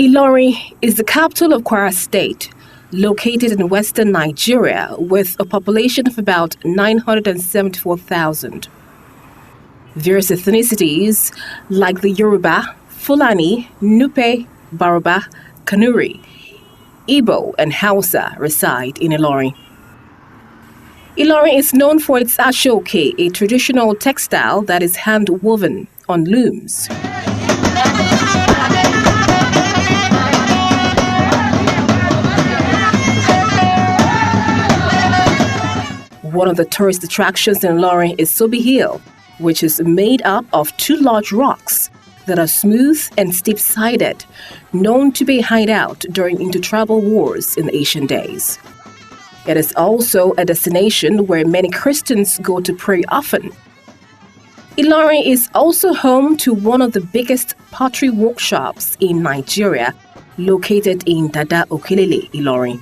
Ilorin is the capital of Kwara State, located in western Nigeria with a population of about 974,000. Various ethnicities like the Yoruba, Fulani, Nupe, Baroba, Kanuri, Igbo, and Hausa reside in Ilorin. Ilorin is known for its ashoke, a traditional textile that is hand-woven on looms. One of the tourist attractions in Ilorin is Sobi Hill, which is made up of two large rocks that are smooth and steep-sided, known to be a hideout during inter-tribal wars in the ancient days. It is also a destination where many Christians go to pray often. Ilorin is also home to one of the biggest pottery workshops in Nigeria, located in Dada Okelele, Ilorin.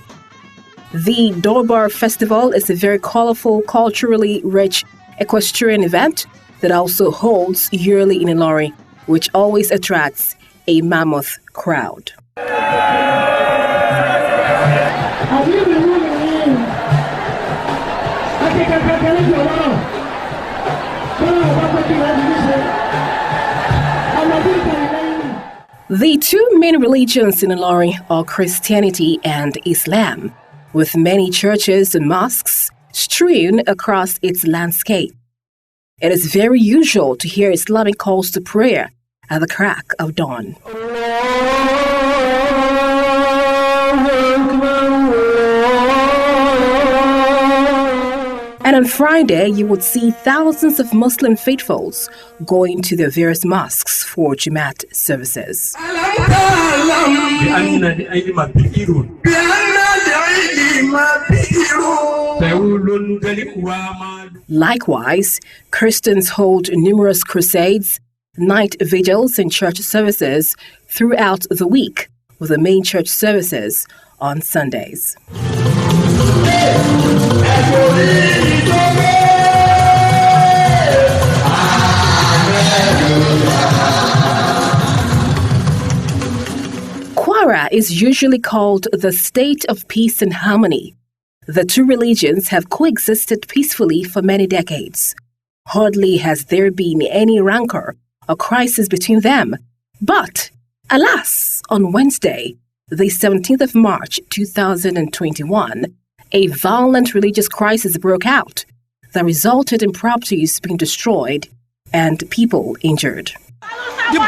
The Durbar Festival is a very colorful, culturally rich equestrian event that also holds yearly in Ilorin, which always attracts a mammoth crowd. The two main religions in Ilorin are Christianity and Islam, with many churches and mosques strewn across its landscape. It is very usual to hear Islamic calls to prayer at the crack of dawn. And on Friday, you would see thousands of Muslim faithfuls going to their various mosques for Jumat services. Likewise, Christians hold numerous crusades, night vigils, and church services throughout the week, with the main church services on Sundays. Kwara is usually called the state of peace and harmony. The two religions have coexisted peacefully for many decades. Hardly has there been any rancor or crisis between them. But, alas, on Wednesday, the 17th of March 2021, a violent religious crisis broke out that resulted in properties being destroyed and people injured. The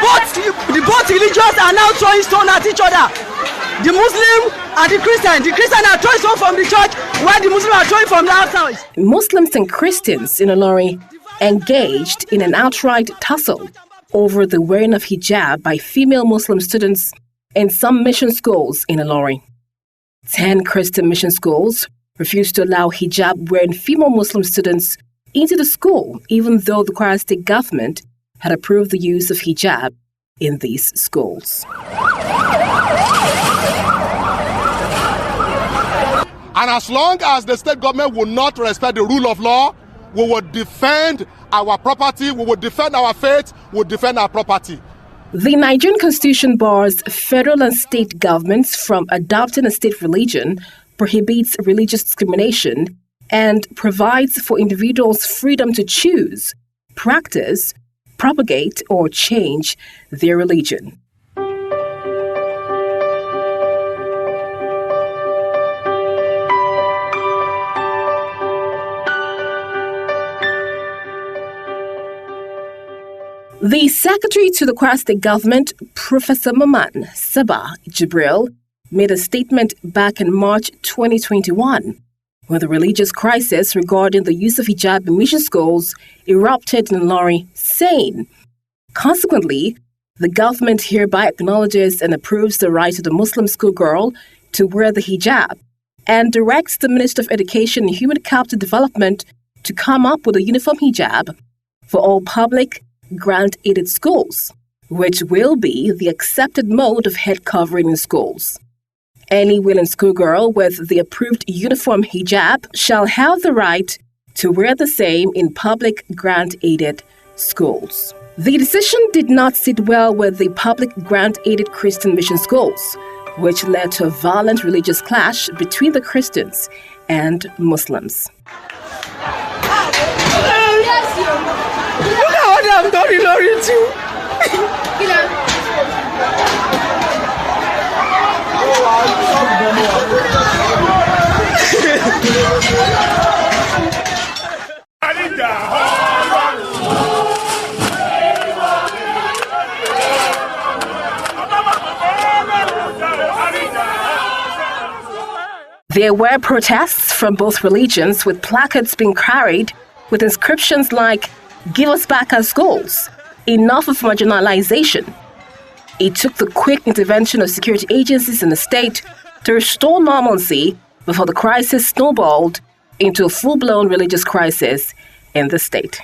both religions are now throwing stones at each other. The Muslim and the Christian. The Christian are throwing stones from the church, while the Muslims are throwing from the outside. Muslims and Christians in Ilorin engaged in an outright tussle over the wearing of hijab by female Muslim students in some mission schools in Ilorin. 10 Christian mission schools refused to allow hijab-wearing female Muslim students into the school, even though the Kwara State government had approved the use of hijab in these schools. And as long as the state government will not respect the rule of law, we will defend our property, we will defend our faith, we will defend our property. The Nigerian Constitution bars federal and state governments from adopting a state religion, prohibits religious discrimination, and provides for individuals' freedom to choose, practice, propagate, or change their religion. The secretary to the Kwara State government, Professor Maman Saba Jibril, made a statement back in March 2021 when the religious crisis regarding the use of hijab in mission schools erupted in Ilorin, saying, consequently, the government hereby acknowledges and approves the right of the Muslim schoolgirl to wear the hijab and directs the Minister of Education and Human Capital Development to come up with a uniform hijab for all public grant-aided schools, which will be the accepted mode of head covering in schools. Any willing schoolgirl with the approved uniform hijab shall have the right to wear the same in public grant-aided schools. The decision did not sit well with the public grant-aided Christian mission schools, which led to a violent religious clash between the Christians and Muslims. Look at what I've done in Ilorin too. There were protests from both religions, with placards being carried with inscriptions like, "Give us back our schools," "Enough of marginalization." It took the quick intervention of security agencies in the state to restore normalcy before the crisis snowballed into a full-blown religious crisis in the state.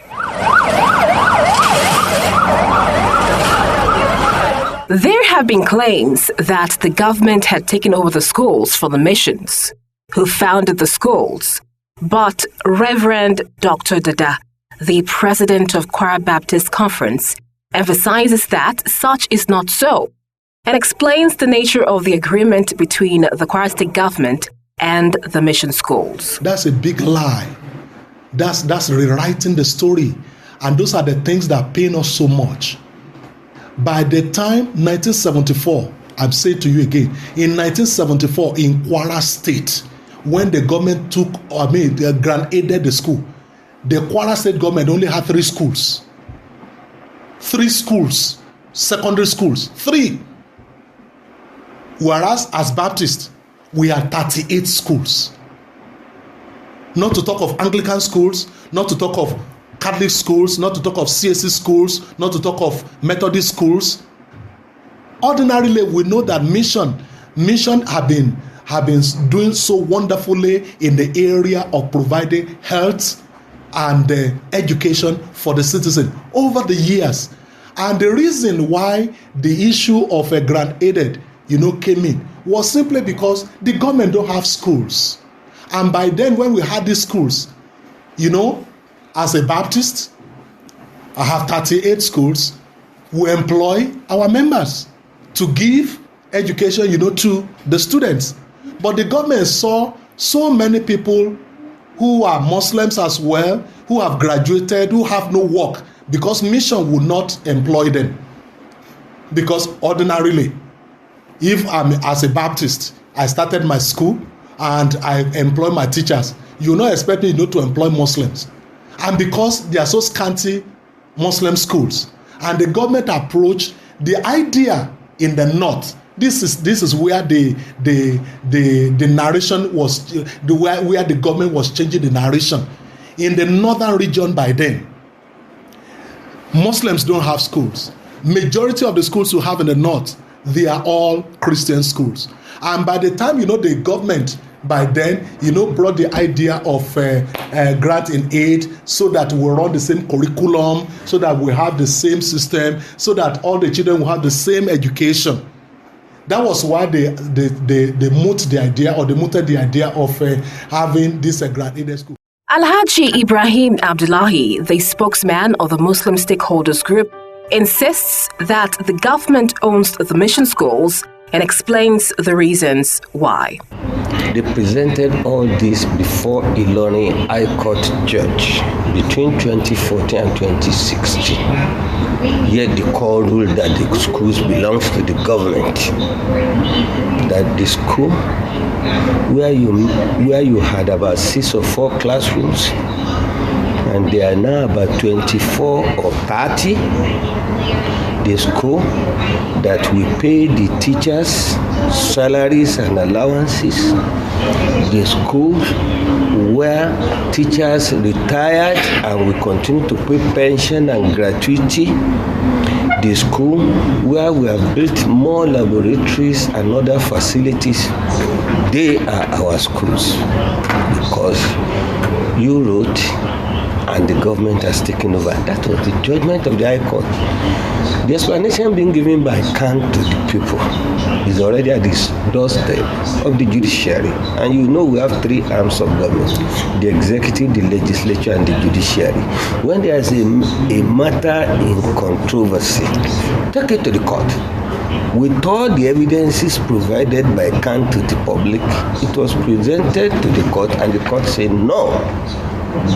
There have been claims that the government had taken over the schools for the missions, who founded the schools. But Reverend Dr. Dada, the president of Kwara Baptist Conference, emphasizes that such is not so and explains the nature of the agreement between the Kwara State government and the mission schools. That's a big lie. That's rewriting the story. And those are the things that pain us so much. By the time 1974, I'm saying to you again, in 1974 in Kwara State, when the government they grant-aided the school, the Kwara State government only had 3 schools. 3 schools, secondary schools, 3. Whereas as Baptists, we had 38 schools. Not to talk of Anglican schools, not to talk of Catholic schools, not to talk of CSC schools, not to talk of Methodist schools. Ordinarily, we know that mission have been doing so wonderfully in the area of providing health and education for the citizen over the years. And the reason why the issue of a grant-aided, came in was simply because the government don't have schools. And by then, when we had these schools, as a Baptist, I have 38 schools. We employ our members to give education, to the students. But the government saw so many people who are Muslims as well, who have graduated, who have no work, because mission would not employ them. Because ordinarily, if I'm as a Baptist, I started my school and I employ my teachers, you're not expecting to employ Muslims. And because they are so scanty Muslim schools, and the government approached the idea in the north. This is where the narration was, where the government was changing the narration. In the northern region by then, Muslims don't have schools. Majority of the schools you have in the north, they are all Christian schools. And by the time, the government by then, brought the idea of grant in aid so that we run the same curriculum, so that we have the same system, so that all the children will have the same education. That was why they mooted the idea of having this grant-aided school. Alhaji Ibrahim Abdullahi, the spokesman of the Muslim Stakeholders Group, insists that the government owns the mission schools and explains the reasons why. They presented all this before Ilorin High Court Judge between 2014 and 2016. Yet the court ruled that the schools belongs to the government. That the school where you had about 6 or 4 classrooms, and there are now about 24 or 30. The school that we pay the teachers salaries and allowances, the school where teachers retired and we continue to pay pension and gratuity, the school where we have built more laboratories and other facilities, they are our schools, because you wrote and the government has taken over. That was the judgment of the High Court. The explanation being given by Khan to the people is already at this doorstep of the judiciary. And you know we have three arms of government: the executive, the legislature, and the judiciary. When there is a matter in controversy, take it to the court. With all the evidences provided by Khan to the public, it was presented to the court, and the court said no,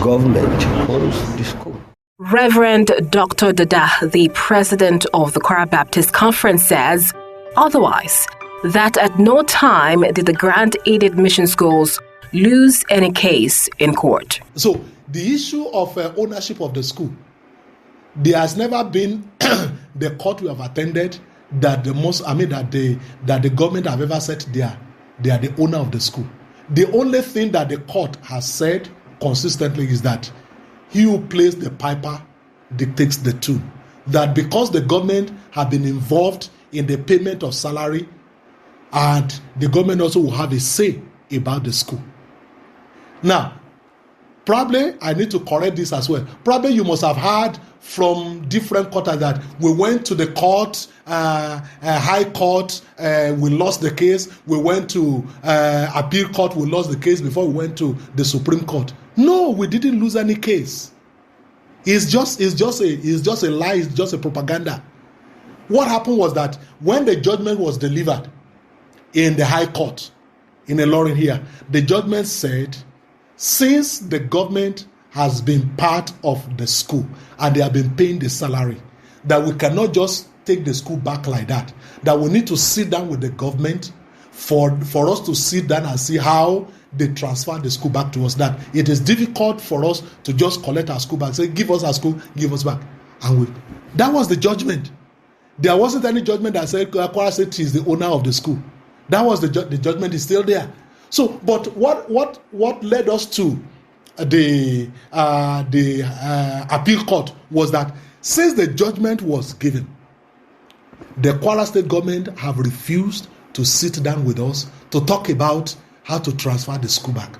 government owns the school. Reverend Dr. Dada, the president of the Kwara Baptist Conference, says otherwise, that at no time did the grant-aided mission schools lose any case in court. So the issue of ownership of the school, there has never been the court we have attended that the government have ever said they are the owner of the school. The only thing that the court has said consistently is that he who plays the piper dictates the tune. That because the government have been involved in the payment of salary, and the government also will have a say about the school. Now, probably I need to correct this as well. Probably you must have heard from different quarters that we went to the court, high court, we lost the case. We went to appeal court, we lost the case before we went to the Supreme Court. No, we didn't lose any case. It's just a lie. It's just a propaganda. What happened was that when the judgment was delivered in the High Court in Ilorin here, the judgment said, since the government has been part of the school and they have been paying the salary, that we cannot just take the school back like that. That we need to sit down with the government for us to sit down and see how they transfer the school back to us. That it is difficult for us to just collect our school back, say, give us our school, give us back. And that was the judgment. There wasn't any judgment that said Kwara State is the owner of the school. That was the judgment is still there. So, but what led us to the appeal court was that since the judgment was given, the Kwara State government have refused to sit down with us to talk about how to transfer the school back.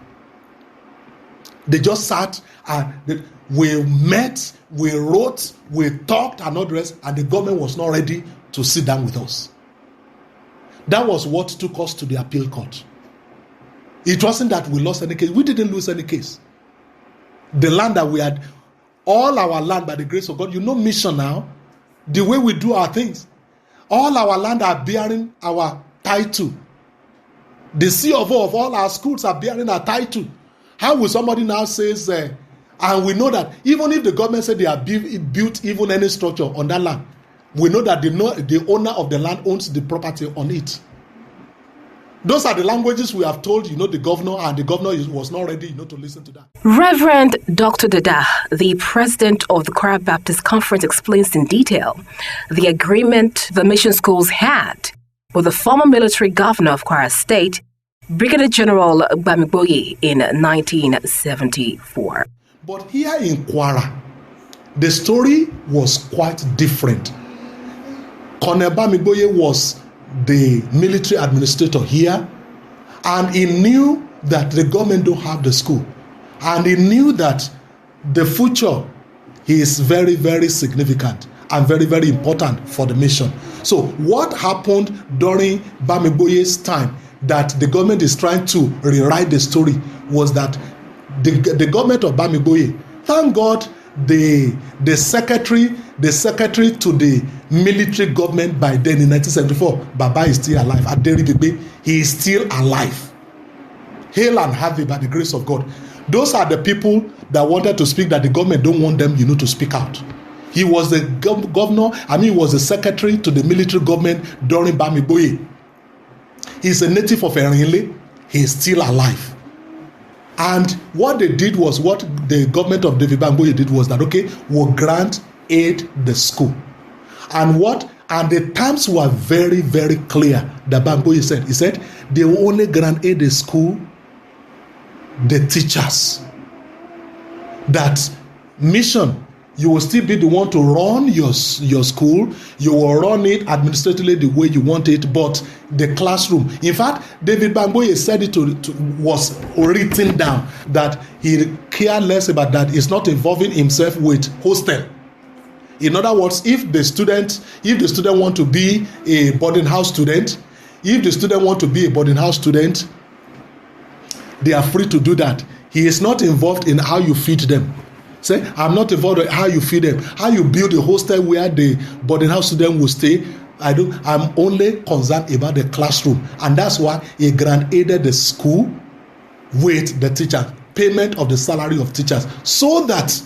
They just sat and we met, we wrote, we talked and all the rest, and the government was not ready to sit down with us. That was what took us to the appeal court. It wasn't that we lost any case. We didn't lose any case. The land that we had, all our land by the grace of God, you know mission now, the way we do our things, all our land are bearing our title. The CFO of all our schools are bearing our title. How will somebody now say, and we know that even if the government said they have built even any structure on that land, we know that the owner of the land owns the property on it. Those are the languages we have told, the governor, and the governor was not ready, to listen to that. Reverend Dr. Dada, the president of the Kwara Baptist Conference, explains in detail the agreement the mission schools had with the former military governor of Kwara State, Brigadier General Bamigboye, in 1974. But here in Kwara, the story was quite different. Colonel Bamigboye was the military administrator here, and he knew that the government don't have the school, and he knew that the future is very, very significant and very, very important for the mission. So what happened during Bamigboye's time that the government is trying to rewrite the story was that the government of Bamigboye, thank God, the secretary to the military government by then in 1974, Baba is still alive. Aderi Bebe, he is still alive. Hail and heavy by the grace of God. Those are the people that wanted to speak that the government don't want them, to speak out. He was the governor, he was the secretary to the military government during Bamigboye. He's a native of Erinle. He is still alive. And what they did was, what the government of David Bamigboye did was that, we'll grant aid the school. And the terms were very, very clear that Bamigboye said. He said they will only grant aid the school, the teachers. That mission You will still be the one to run your school. You will run it administratively the way you want it, but the classroom. In fact, David Bamboye said it was written down that he cared less about that. He's not involving himself with hostel. In other words, if the student want to be a boarding house student, they are free to do that. He is not involved in how you feed them. Say, I'm not involved in how you feed them, how you build a hostel where the boarding house student will stay. I'm only concerned about the classroom, and that's why he grant aided the school with the teacher, payment of the salary of teachers, so that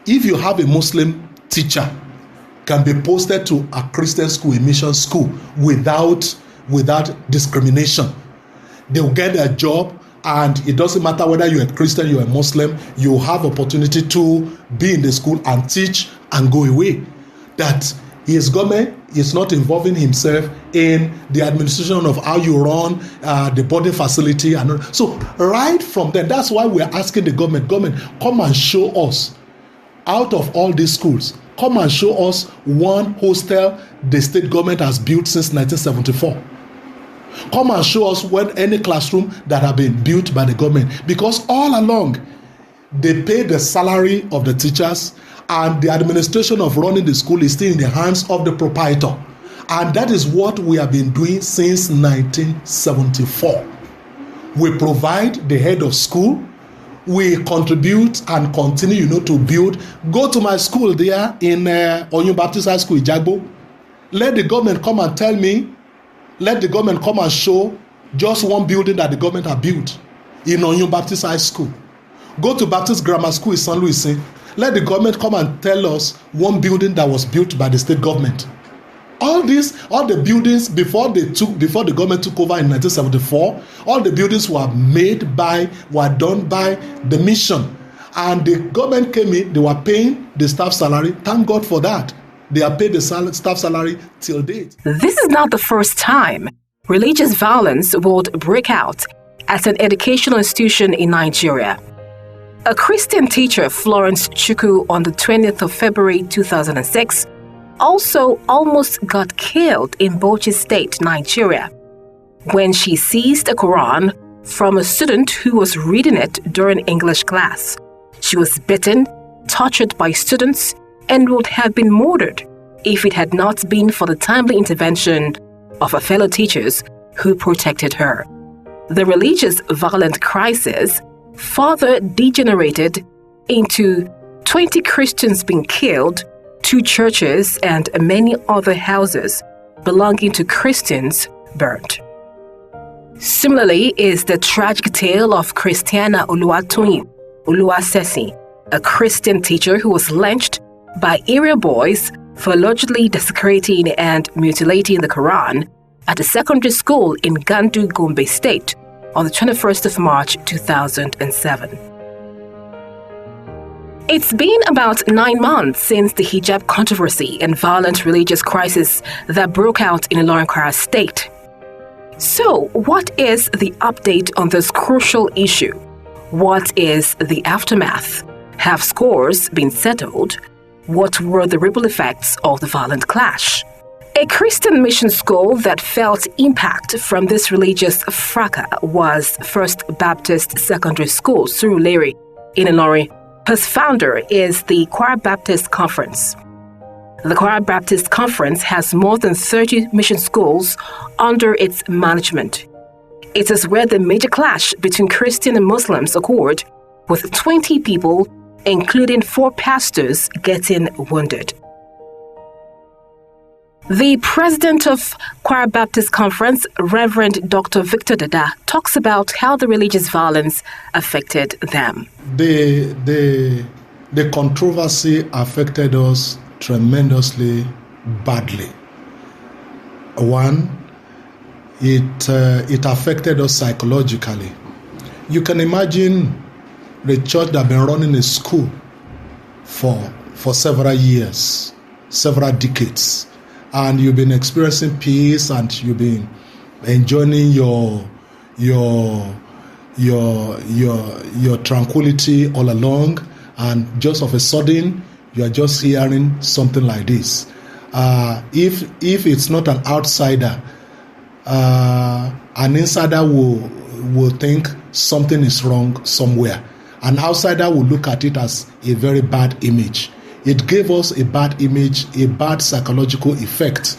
if you have a Muslim teacher, can be posted to a Christian school, a mission school, without discrimination. They will get a job. And it doesn't matter whether you're a Christian, you're a Muslim, you have opportunity to be in the school and teach and go away. That his government is not involving himself in the administration of how you run the boarding facility. And so right from then, that's why we're asking the government, come and show us, out of all these schools, come and show us one hostel the state government has built since 1974. Come and show us when any classroom that have been built by the government, because all along they pay the salary of the teachers, and the administration of running the school is still in the hands of the proprietor, and that is what we have been doing since 1974. We provide the head of school, we contribute and continue to build. Go to my school there in Onyu Baptist High School, Ijagbo. Let the government come and tell me. Let the government come and show just one building that the government have built in Onyu Baptist High School. Go to Baptist Grammar School in St. Louis. Let the government come and tell us one building that was built by the state government. All the buildings before the government took over in 1974, all the buildings were done by the mission. And the government came in, they were paying the staff salary. Thank God for that. They are paid the staff salary till date. This is not the first time religious violence would break out at an educational institution in Nigeria. A Christian teacher, Florence Chukwu, on the 20th of February 2006, also almost got killed in Bauchi State, Nigeria, when she seized a Quran from a student who was reading it during English class. She was beaten, tortured by students, and would have been murdered if it had not been for the timely intervention of her fellow teachers who protected her. The religious violent crisis further degenerated into 20 Christians being killed, 2 churches and many other houses belonging to Christians burnt. Similarly is the tragic tale of Christiana Oluwatoyin Oluwasesi, a Christian teacher who was lynched by area boys for allegedly desecrating and mutilating the Quran at a secondary school in Gandu, Gombe State on the 21st of March 2007. It's been about 9 months since the hijab controversy and violent religious crisis that broke out in Ilorin, Kwara State. So, what is the update on this crucial issue? What is the aftermath? Have scores been settled? What were the ripple effects of the violent clash? A Christian mission school that felt impact from this religious fracas was First Baptist Secondary School, Surulere, in Ilorin. Whose founder is the Kwara Baptist Conference. The Kwara Baptist Conference has more than 30 mission schools under its management. It is where the major clash between Christian and Muslims occurred, with 20 people, including 4 pastors, getting wounded. The president of Kwara Baptist Conference, Reverend Dr. Victor Dada, talks about how the religious violence affected them. The controversy affected us tremendously badly. One, it affected us psychologically. You can imagine the church that has been running a school for several years, several decades, and you've been experiencing peace and you've been enjoying your tranquility all along, and just of a sudden you are just hearing something like this. If it's not an outsider, an insider will think something is wrong somewhere. An outsider will look at it as a very bad image. It gave us a bad image, a bad psychological effect.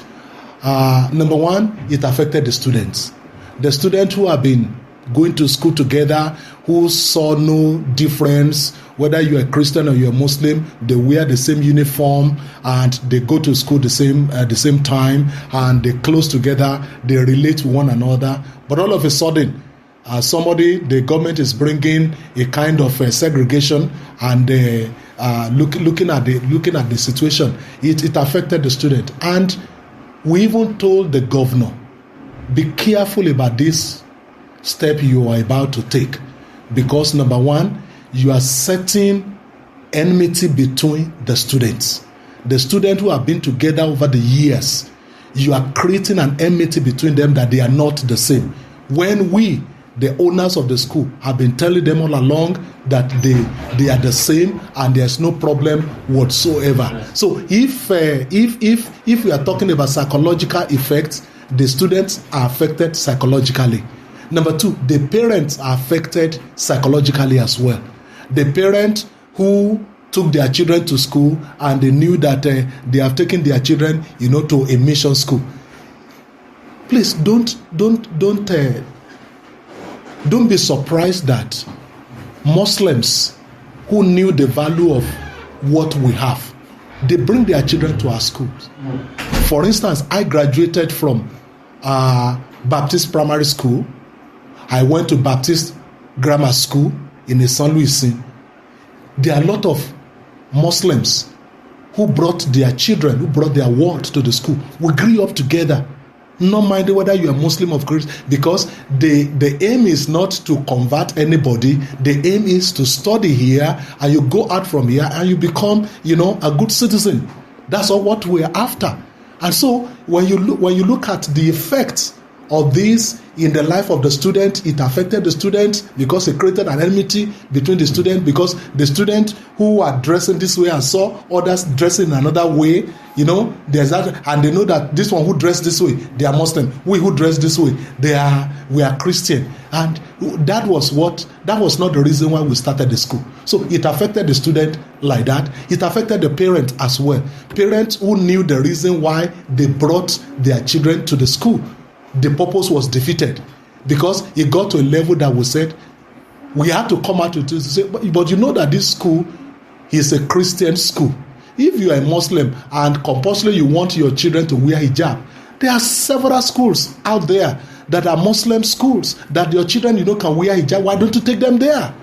Number one, it affected the students. The students who have been going to school together, who saw no difference, whether you're a Christian or you're a Muslim, they wear the same uniform and they go to school the same time, and they close together, they relate to one another. But all of a sudden, the government is bringing a kind of segregation, and looking at the situation, it affected the student. And we even told the governor, be careful about this step you are about to take, because number one, you are setting enmity between the students. The students who have been together over the years, you are creating an enmity between them, that they are not the same. When we, the owners of the school, have been telling them all along that they are the same and there's no problem whatsoever. So if we are talking about psychological effects, the students are affected psychologically. Number two, the parents are affected psychologically as well. The parent who took their children to school and they knew that they have taken their children, to a mission school. Please don't be surprised that Muslims who knew the value of what we have, they bring their children to our schools. For instance, I graduated from Baptist Primary School. I went to Baptist Grammar School in St. Louis. There are a lot of Muslims who brought their children, who brought their world to the school. We grew up together, not minding whether you are Muslim or Christian, because the aim is not to convert anybody. The aim is to study here, and you go out from here and you become, a good citizen. That's all what we're after. And so when you look at the effects of this in the life of the student, it affected the student because it created an enmity between the student, because the student who are dressing this way and saw others dressing in another way, there's that, and they know that this one who dressed this way, they are Muslim. We who dress this way, we are Christian. And that was not the reason why we started the school. So it affected the student like that. It affected the parent as well. Parents who knew the reason why they brought their children to the school. The purpose was defeated because it got to a level that we said we had to come out to say, but you know that this school is a Christian school. If you are a Muslim and compulsorily you want your children to wear hijab, there are several schools out there that are Muslim schools that your children, can wear hijab. Why don't you take them there?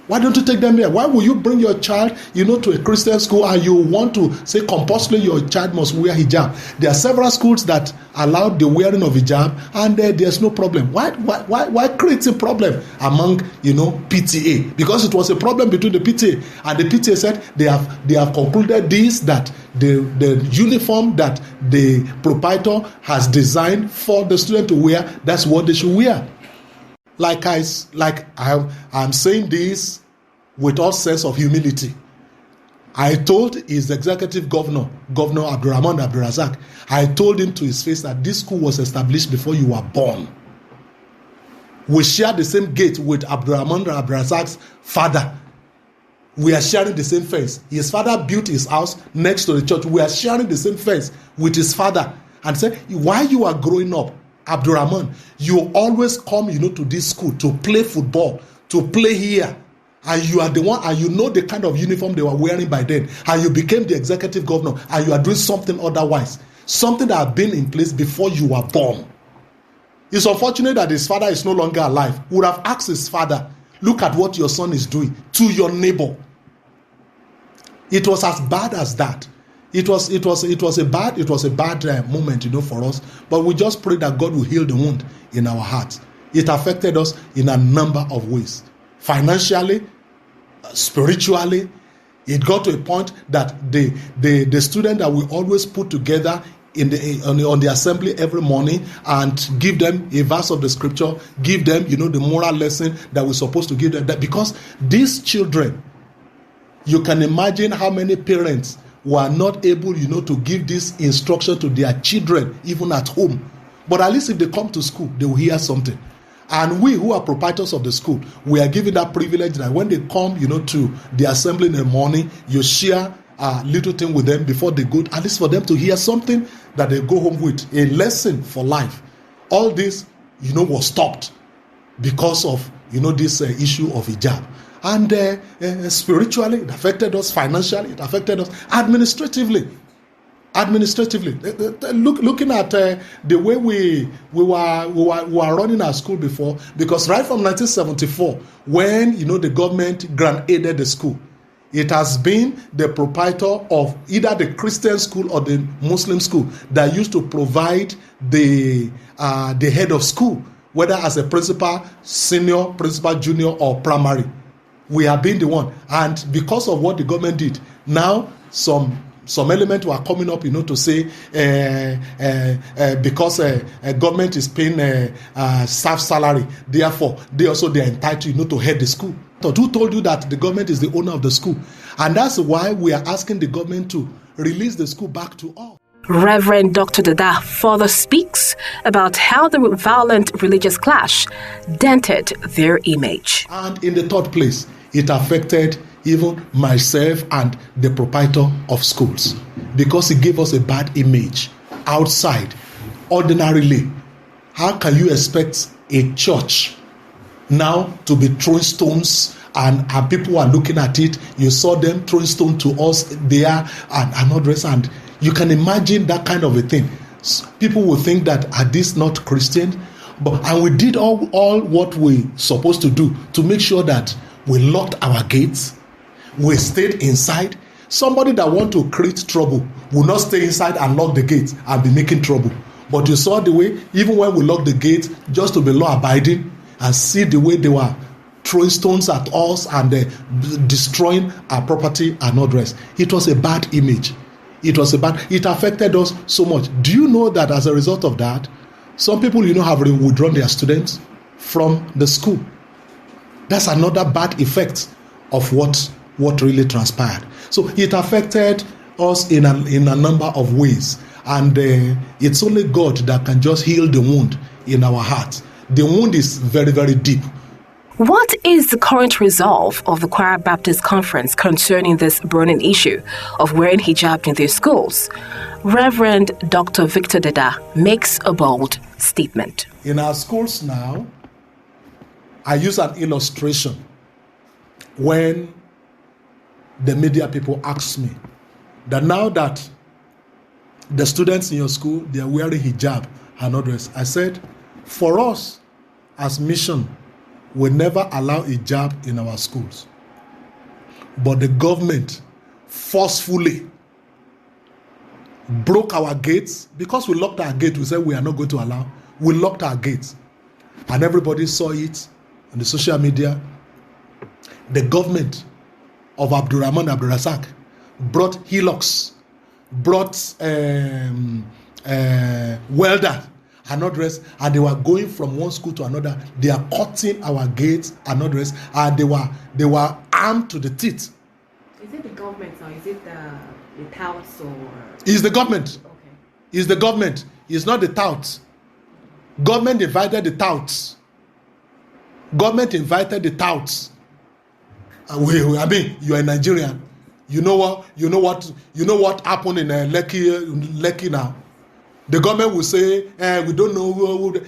Why don't you take them there? Why will you bring your child, to a Christian school and you want to say compulsorily your child must wear hijab? There are several schools that allow the wearing of hijab, and there's no problem. Why create a problem among, PTA? Because it was a problem between the PTA, and the PTA said they have concluded this, that the uniform that the proprietor has designed for the student to wear, that's what they should wear. I'm saying this with all sense of humility. I told his executive governor, Governor Abdurrahman Abdurazak, I told him to his face that this school was established before you were born. We share the same gate with Abdurrahman Abdurazak's father. We are sharing the same fence. His father built his house next to the church. We are sharing the same fence with his father. And say, while you are growing up, Abdurrahman, you always come, to this school to play football, to play here. And you are the one, and you know the kind of uniform they were wearing by then. And you became the executive governor, and you are doing something otherwise. Something that had been in place before you were born. It's unfortunate that his father is no longer alive. Would have asked his father, look at what your son is doing to your neighbor. It was as bad as that. It was a bad moment, for us. But we just pray that God will heal the wound in our hearts. It affected us in a number of ways, financially, spiritually. It got to a point that the student that we always put together on the assembly every morning and give them a verse of the scripture, give them, the moral lesson that we're supposed to give them. That because these children You can imagine how many parents were not able, to give this instruction to their children, even at home. But at least if they come to school, they will hear something. And we who are proprietors of the school, we are given that privilege that when they come, to the assembly in the morning, you share a little thing with them before they go, at least for them to hear something that they go home with, a lesson for life. All this, was stopped because of, this issue of hijab. And spiritually, it affected us. Financially, it affected us. Administratively, looking at the way we were running our school before, because right from 1974, when the government grant-aided the school, it has been the proprietor of either the Christian school or the Muslim school that used to provide the head of school, whether as a principal, senior, principal, junior, or primary. We have been the one, and because of what the government did, now some elements were coming up, to say because government is paying staff salary, therefore they are entitled, to head the school. So who told you that the government is the owner of the school? And that's why we are asking the government to release the school back to all. Reverend Dr. Dada further speaks about how the violent religious clash dented their image. And in the third place, it affected even myself and the proprietor of schools, because it gave us a bad image outside. Ordinarily, how can you expect a church now to be throwing stones and people are looking at it? You saw them throwing stones to us there and others, and you can imagine that kind of a thing. People will think that, are these not Christian? And we did all what we supposed to do to make sure that we locked our gates. We stayed inside. Somebody that want to create trouble will not stay inside and lock the gate and be making trouble. But you saw the way, even when we locked the gate, just to be law-abiding, and see the way they were throwing stones at us and destroying our property and all the rest. It was a bad image. It affected us so much. Do you know that as a result of that, some people, have withdrawn their students from the school? That's another bad effect of what really transpired. So it affected us in a number of ways, and it's only God that can just heal the wound in our hearts. The wound is very, very deep. What is the current resolve of the Kwara Baptist Conference concerning this burning issue of wearing hijab in their schools? Reverend Dr. Victor Dada makes a bold statement. In our schools now, I use an illustration when the media people ask me that now that the students in your school, they are wearing hijab and others, I said, for us as mission, we never allow hijab in our schools. But the government forcefully broke our gates. Because we locked our gate, we said we are not going to allow. We locked our gates. And everybody saw it on the social media. The government of Abdurrahman Abdurrazak brought hillocks, brought welder and others, and they were going from one school to another. They are cutting our gates and others, and they were armed to the teeth. Is it the government or is it the touts or? It's the government. Okay. It's the government. It's not the touts. Government invited the touts. Government invited the touts. I mean, you are a Nigerian. You know what happened in Lekki now. The government will say, we don't know who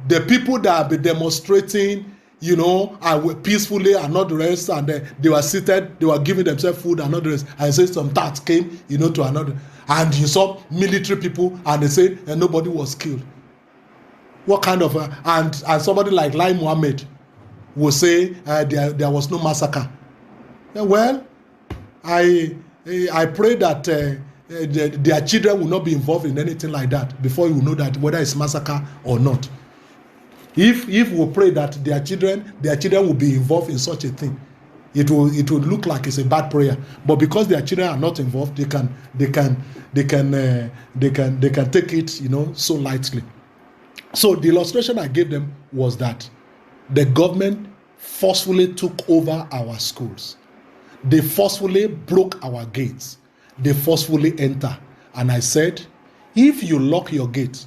the people that have been demonstrating, peacefully and not the rest, and they were seated, they were giving themselves food and not the rest, and say some thugs came, to another, and you saw military people, and they say nobody was killed. What kind of and somebody like Lai Mohammed will say there was no massacre. Well, I pray that their children will not be involved in anything like that before you know that whether it's massacre or not. If we pray that their children will be involved in such a thing, it will look like it's a bad prayer. But because their children are not involved, they can take it so lightly. So the illustration I gave them was that the government forcefully took over our schools. They forcefully broke our gates. They forcefully enter. And I said, if you lock your gate,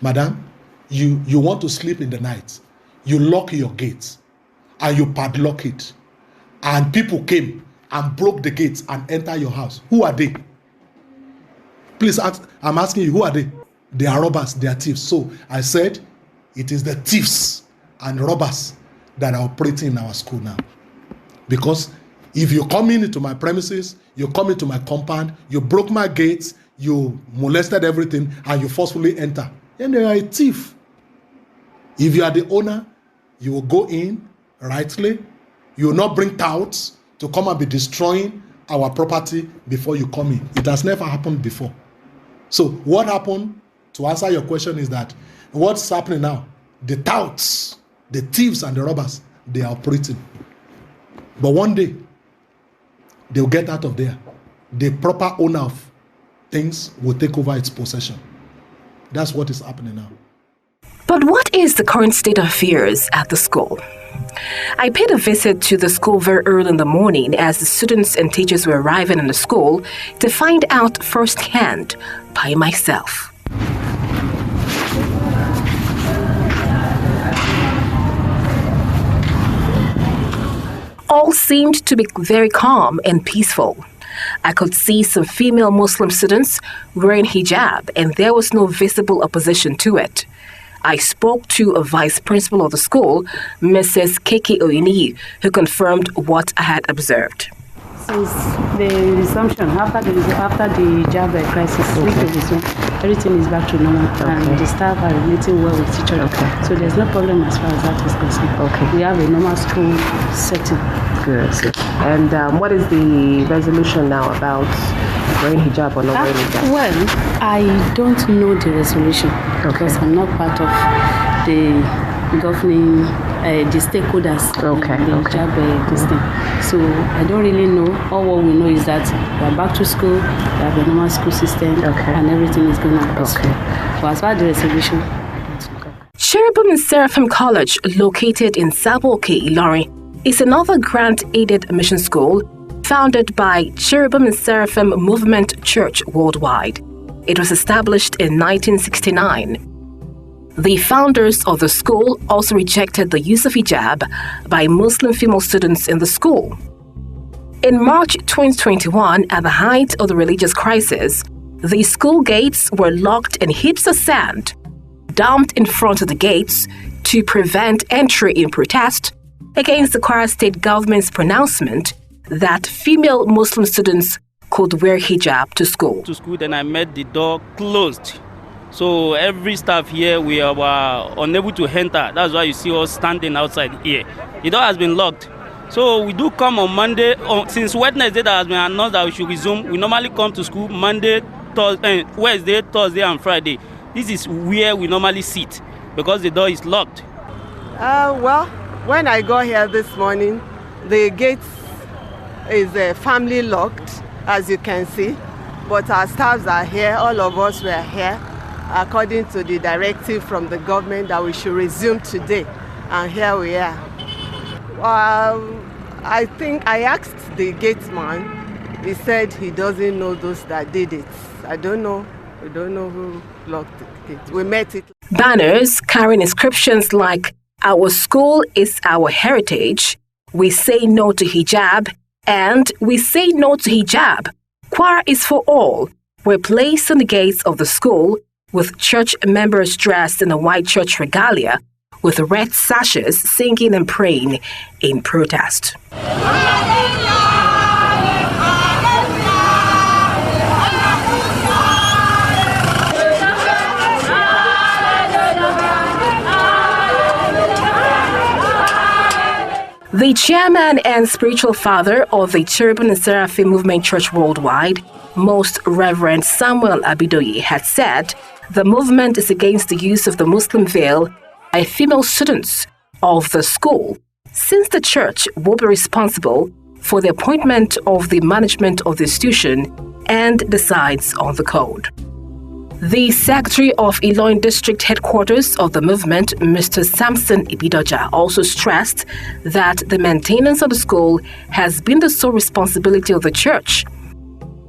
madam, you want to sleep in the night, you lock your gate and you padlock it, and people came and broke the gates and enter your house. Who are they? Please, I'm asking you, who are they? They are robbers, they are thieves. So I said, it is the thieves and robbers that are operating in our school now. Because if you come into my premises, you come into my compound, you broke my gates, you molested everything, and you forcefully enter, then you are a thief. If you are the owner, you will go in rightly. You will not bring touts to come and be destroying our property before you come in. It has never happened before. So what happened, to answer your question, is that what's happening now? The touts, the thieves and the robbers, they are operating. But one day, they'll get out of there. The proper owner of things will take over its possession. That's what is happening now. But what is the current state of affairs at the school? I paid a visit to the school very early in the morning as the students and teachers were arriving in the school to find out firsthand by myself. All seemed to be very calm and peaceful. I could see some female Muslim students wearing hijab, and there was no visible opposition to it. I spoke to a vice principal of the school, Mrs. Keke Oyini, who confirmed what I had observed. Since the resumption, after the hijab crisis, everything is back to normal, and the staff are relating well with each other. So there's no problem as far as that is concerned. We have a normal school setting. Good. And what is the resolution now about wearing hijab or not wearing hijab? Well, I don't know the resolution because I'm not part of the governing, the stakeholders in the hijab this thing. So I don't really know. All what we know is that we are back to school, we have a normal school system, and everything is going on. But as far as the resolution, Cherubim and Seraphim College, located in Saboke, Ilorin, is another grant-aided mission school founded by Cherubim and Seraphim Movement Church Worldwide. It was established in 1969. The founders of the school also rejected the use of hijab by Muslim female students in the school. In March 2021, at the height of the religious crisis, the school gates were locked and heaps of sand dumped in front of the gates to prevent entry in protest against the Kwara state government's pronouncement that female Muslim students could wear hijab to school. Then I met the door closed. So every staff here, we were unable to enter. That's why you see us standing outside here. The door has been locked. So we do come on Monday. Since Wednesday that has been announced that we should resume, we normally come to school Monday, Wednesday, Thursday, and Friday. This is where we normally sit because the door is locked. Well, when I got here this morning, the gate is family locked, as you can see. But our staffs are here, all of us were here, according to the directive from the government that we should resume today. And here we are. I think I asked the gate man, he said he doesn't know those that did it. I don't know. We don't know who locked the gate. We met it. Banners carrying inscriptions like, "Our school is our heritage," "We say no to hijab," and "We say no to hijab. Kwara is for all," were placed on the gates of the school, with church members dressed in a white church regalia with red sashes singing and praying in protest. The chairman and spiritual father of the Cherubim and Seraphim Movement Church Worldwide, Most Reverend Samuel Abidoye, had said the movement is against the use of the Muslim veil by female students of the school, since the church will be responsible for the appointment of the management of the institution and decides on the code. The Secretary of Ilorin District Headquarters of the movement, Mr. Samson Ibidoja, also stressed that the maintenance of the school has been the sole responsibility of the church.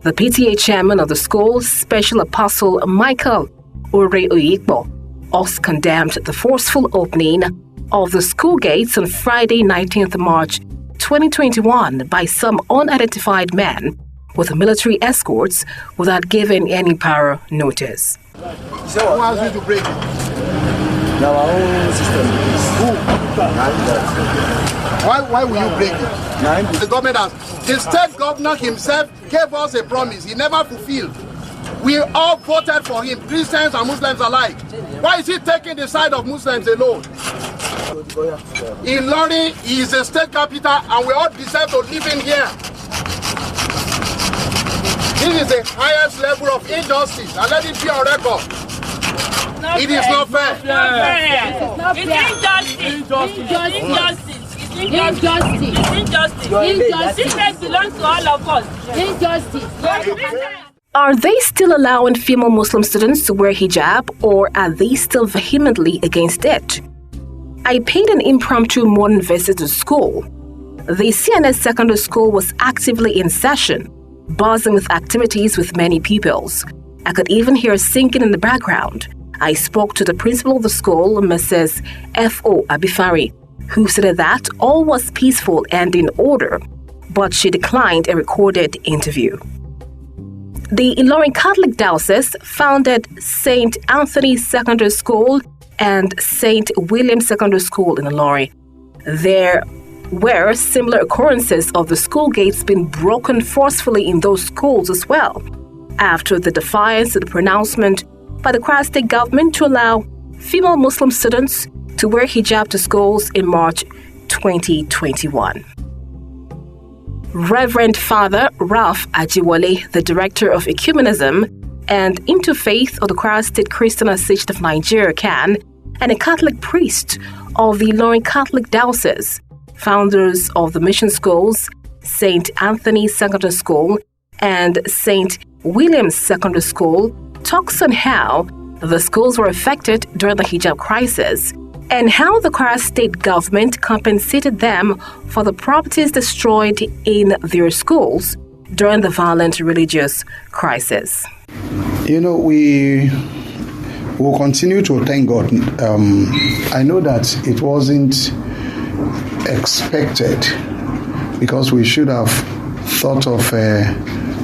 The PTA chairman of the school, Special Apostle Michael Ore Oyikbo, also condemned the forceful opening of the school gates on Friday, 19th March 2021 by some unidentified men with military escorts without giving any prior notice. So who asked you to break it? Now our own system. Why will you break it? The government the state governor himself gave us a promise he never fulfilled. We all voted for him, Christians and Muslims alike. Why is he taking the side of Muslims alone? Ilorin is a state capital and we all deserve to live in here. This is the highest level of injustice, and let it be on record. It is not fair. Injustice belongs to all of us. Injustice. Are they still allowing female Muslim students to wear hijab, or are they still vehemently against it? I paid an impromptu morning visit to school. The CNS secondary school was actively in session, buzzing with activities with many pupils. I could even hear singing in the background. I spoke to the principal of the school, Mrs. F.O. Abifari, who said that all was peaceful and in order, but she declined a recorded interview. The Ilorin Catholic Diocese founded St. Anthony Secondary School and St. William Secondary School in Ilorin. There were similar occurrences of the school gates being broken forcefully in those schools as well, after the defiance of the pronouncement by the Kwara state government to allow female Muslim students to wear hijab to schools in March 2021. Reverend Father Ralph Ajiwale, the Director of Ecumenism and Interfaith of the Kwara State Christian Association of Nigeria, CAN, and a Catholic priest of the Ilorin Catholic Diocese, founders of the mission schools, St. Anthony Secondary School and St. William's Secondary School, talks on how the schools were affected during the hijab crisis and how the Kwara state government compensated them for the properties destroyed in their schools during the violent religious crisis. You know, we will continue to thank God. I know that it wasn't expected because we should have thought of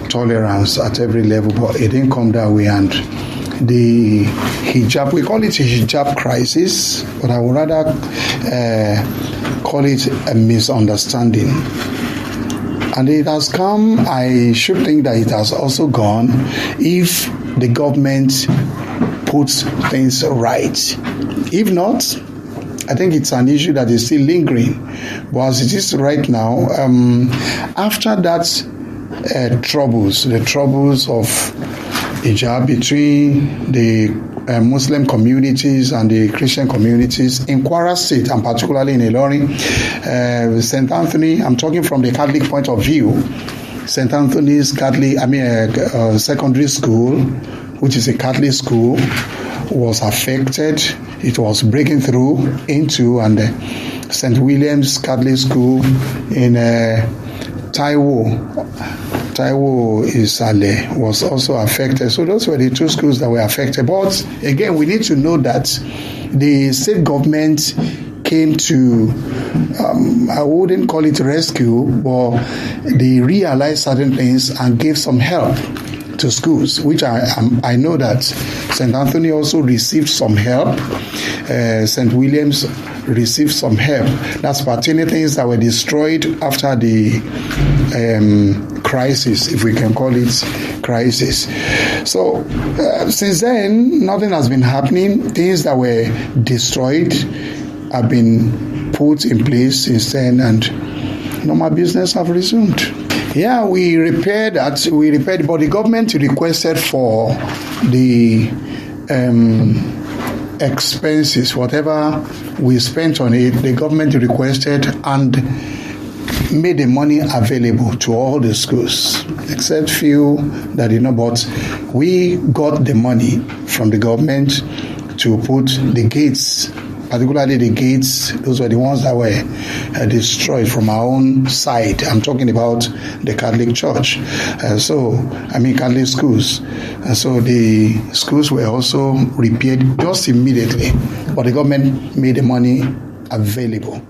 tolerance at every level, but it didn't come that way. And the hijab, we call it a hijab crisis, but I would rather call it a misunderstanding. And it has come, I should think that it has also gone if the government puts things right. If not, I think it's an issue that is still lingering. But as it is right now, after that the troubles of hijab between the Muslim communities and the Christian communities in Kwara State, and particularly in Ilorin, St. Anthony, I'm talking from the Catholic point of view, St. Anthony's secondary school, which is a Catholic school, was affected. It was breaking through into, and St. William's Catholic School in Taiwo Isale was also affected. So those were the two schools that were affected. But again, we need to know that the state government came to, I wouldn't call it rescue, but they realized certain things and gave some help to schools, which I know that St. Anthony also received some help. St. William's received some help. That's pertaining things that were destroyed after the crisis, if we can call it crisis. So since then, nothing has been happening. Things that were destroyed have been put in place since then, and normal business have resumed. Yeah, we repaired, but the government requested for the expenses, whatever we spent on it, the government requested, and made the money available to all the schools, except few that did not. But we got the money from the government to put the gates, particularly the gates. Those were the ones that were destroyed from our own side. I'm talking about the Catholic Church. Catholic schools. So the schools were also repaired just immediately, but the government made the money available.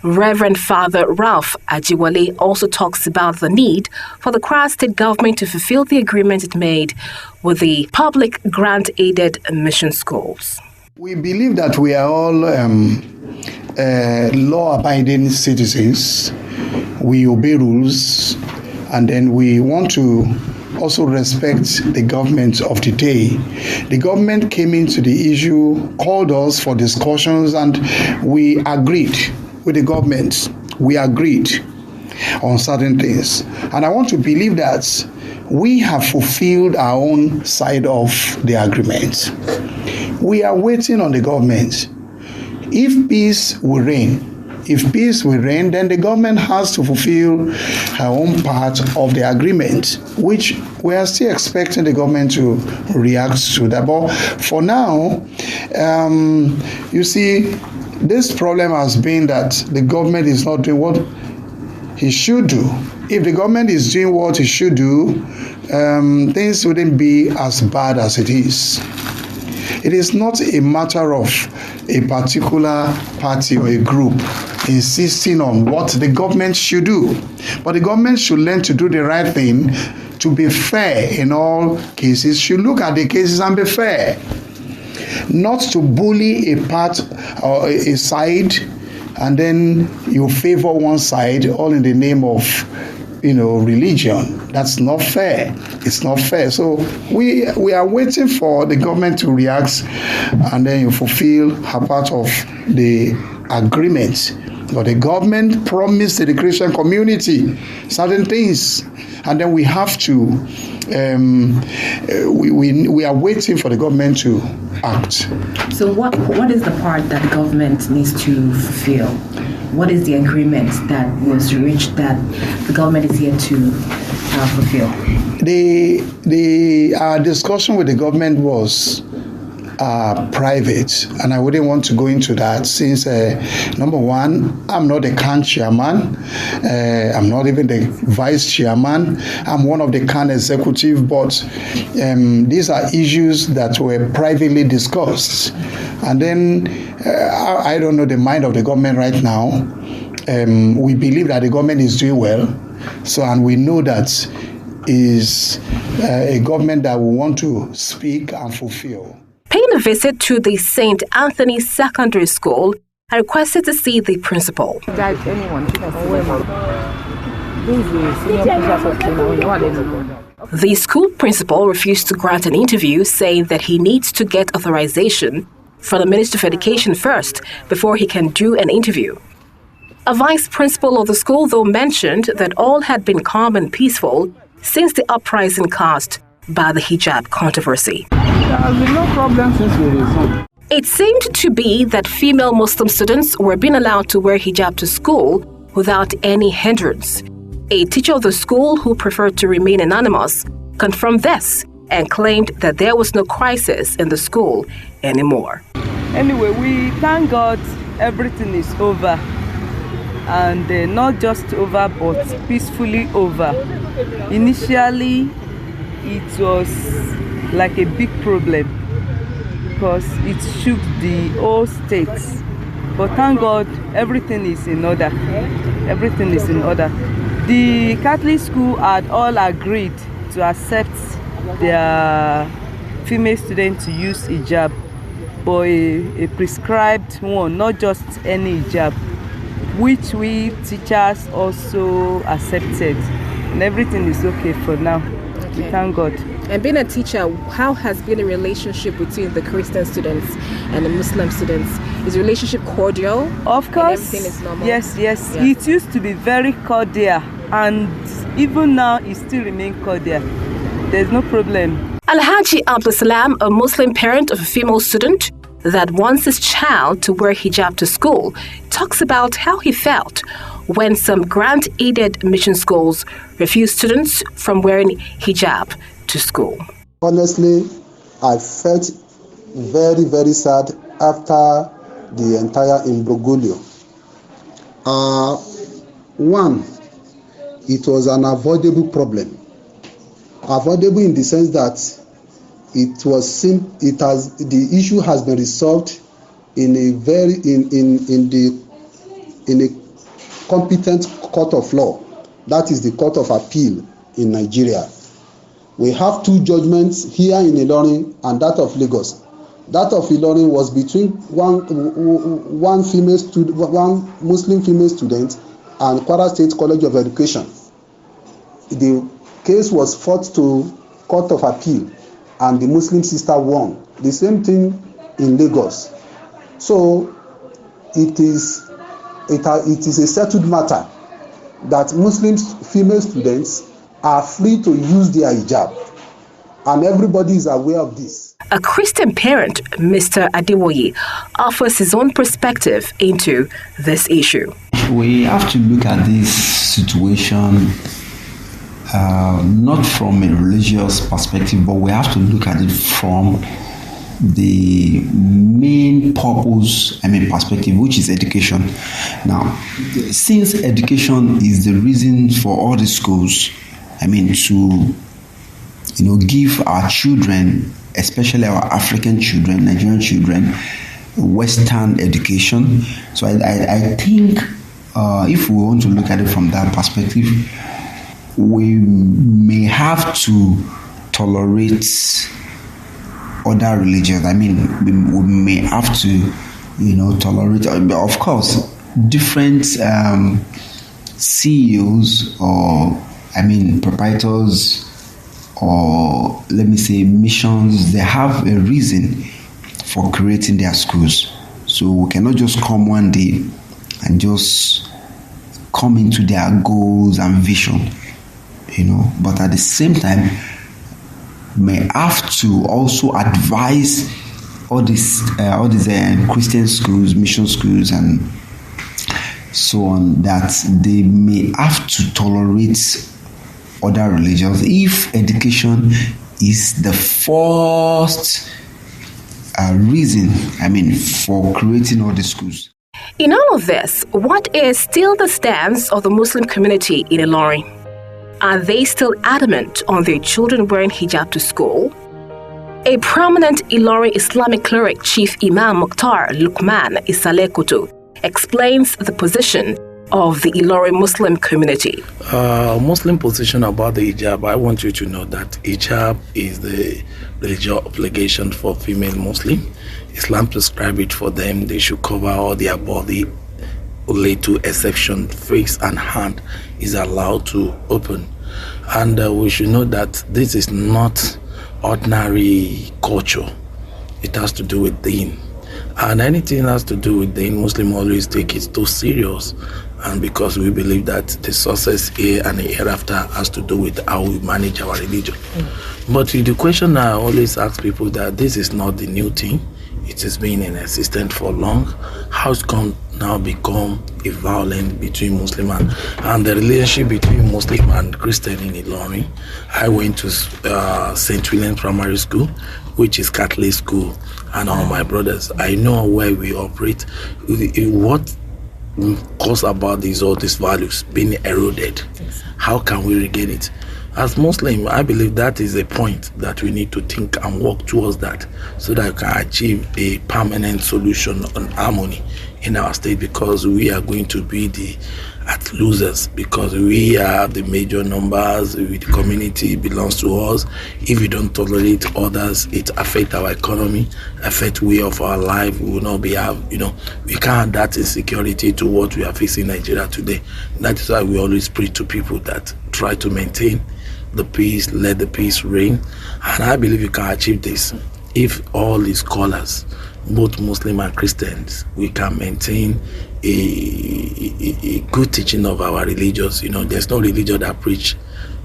Reverend Father Ralph Ajiwale also talks about the need for the Kwara State government to fulfill the agreement it made with the public grant-aided mission schools. We believe that we are all law-abiding citizens. We obey rules, and then we want to also respect the government of the day. The government came into the issue, called us for discussions, and we agreed with the government. We agreed on certain things. And I want to believe that we have fulfilled our own side of the agreement. We are waiting on the government. If peace will reign, then the government has to fulfill her own part of the agreement, which we are still expecting the government to react to that. But for now, you see, this problem has been that the government is not doing what he should do. If the government is doing what he should do, things wouldn't be as bad as it is. It is not a matter of a particular party or a group insisting on what the government should do. But the government should learn to do the right thing, to be fair in all cases, should look at the cases and be fair. Not to bully a part or a side, and then you favor one side, all in the name of, religion. That's not fair. It's not fair. So we are waiting for the government to react, and then you fulfill her part of the agreement. But the government promised to the Christian community certain things, and then we have to. We are waiting for the government to act. So what is the part that the government needs to fulfill? What is the agreement that was reached that the government is here to fulfill? Our discussion with the government was private, and I wouldn't want to go into that since, number one, I'm not the CAN chairman. I'm not even the vice chairman. I'm one of the CAN executive, but these are issues that were privately discussed. And then I don't know the mind of the government right now. We believe that the government is doing well. So, and we know that is a government that will want to speak and fulfill. Paying a visit to the St. Anthony Secondary School, I requested to see the principal. The school principal refused to grant an interview, saying that he needs to get authorization from the Minister of Education first before he can do an interview. A vice principal of the school, though, mentioned that all had been calm and peaceful since the uprising caused by the hijab controversy. There has been no problem since we resumed. It seemed to be that female Muslim students were being allowed to wear hijab to school without any hindrance. A teacher of the school, who preferred to remain anonymous, confirmed this and claimed that there was no crisis in the school anymore. Anyway, we thank God everything is over, and not just over but peacefully over. Initially, it was like a big problem because it shook the whole state. But thank God, everything is in order. Everything is in order. The Catholic school had all agreed to accept their female students to use hijab, but a prescribed one, not just any hijab, which we teachers also accepted. And everything is okay for now. Okay. We thank God. And being a teacher, how has been the relationship between the Christian students and the Muslim students? Is the relationship cordial? Of course. Everything is normal? Yes. Yeah. It used to be very cordial, and even now it still remains cordial. There's no problem. Alhaji Abdulsalam, a Muslim parent of a female student that wants his child to wear hijab to school, talks about how he felt when some grant-aided mission schools refuse students from wearing hijab to school. Honestly, I felt very, very sad after the entire imbroglio. One, it was an avoidable problem. Avoidable in the sense that the issue has been resolved in a competent court of law. That is the Court of Appeal in Nigeria. We have two judgments here in Ilorin and that of Lagos. That of Ilorin was between one Muslim female student and Kwara State College of Education. The case was fought to Court of Appeal and the Muslim sister won. The same thing in Lagos. So it is a settled matter that Muslim female students are free to use their hijab, and everybody is aware of this. A Christian parent, Mr. Adewoye, offers his own perspective into this issue. We have to look at this situation not from a religious perspective, but we have to look at it from the main perspective, which is education. Now, since education is the reason for all the schools, to give our children, especially our African children, Nigerian children, Western education. So I think if we want to look at it from that perspective, we may have to tolerate other religions. We may have to, tolerate, of course, different CEOs or, proprietors, or let me say missions. They have a reason for creating their schools. So we cannot just come one day and just come into their goals and vision, But at the same time, may have to also advise all these Christian schools, mission schools, and so on, that they may have to tolerate other religions if education is the first reason, for creating all the schools. In all of this, what is still the stance of the Muslim community in Ilorin? Are they still adamant on their children wearing hijab to school? A prominent Ilorin Islamic cleric, Chief Imam Mukhtar Lukman Isalekoto, explains the position of the Ilorin Muslim community. Muslim position about the hijab, I want you to know that hijab is the religious obligation for female Muslim. Islam prescribes it for them. They should cover all their body. Only to exception, face and hand is allowed to open. And we should know that this is not ordinary culture. It has to do with deen. And anything has to do with deen, Muslim always take it too serious. And because we believe that the success here and the hereafter has to do with how we manage our religion. But the question I always ask people that this is not the new thing. It has been in existence for long. How it can now become a violence between Muslim and the relationship between Muslim and Christian in Ilorin? I went to St. William Primary School, which is Catholic school, and all my brothers. I know where we operate. What cause about all these values being eroded? How can we regain it? As Muslim, I believe that is a point that we need to think and work towards that, so that we can achieve a permanent solution on harmony in our state, because we are going to be the losers, because we are the major numbers, the community belongs to us. If we don't tolerate others, it affects our economy, affects way of our life. We will not be we can't add that insecurity to what we are facing in Nigeria today. That is why we always preach to people that try to maintain the peace, let the peace reign. And I believe you can achieve this if all the scholars, both Muslim and Christians, we can maintain a good teaching of our religions. There's no religion that preach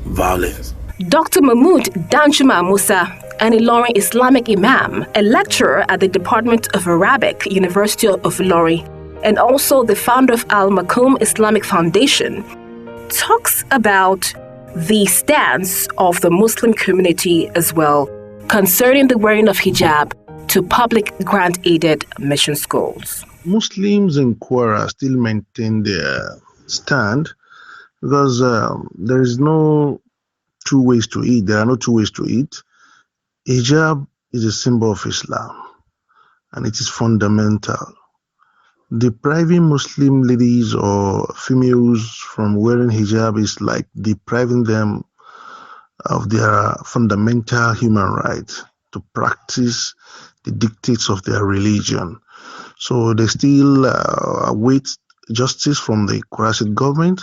violence. Dr. Mahmoud Danjuma Musa, an Ilorin Islamic Imam, a lecturer at the Department of Arabic, University of Ilorin, and also the founder of Al Maktoum Islamic Foundation, talks about the stance of the Muslim community as well concerning the wearing of hijab to public grant-aided mission schools. Muslims in Kwara still maintain their stand because there is no two ways to eat. There are no two ways to eat. Hijab is a symbol of Islam and it is fundamental. Depriving Muslim ladies or females from wearing hijab is like depriving them of their fundamental human right to practice the dictates of their religion. So they still await justice from the Kwara State government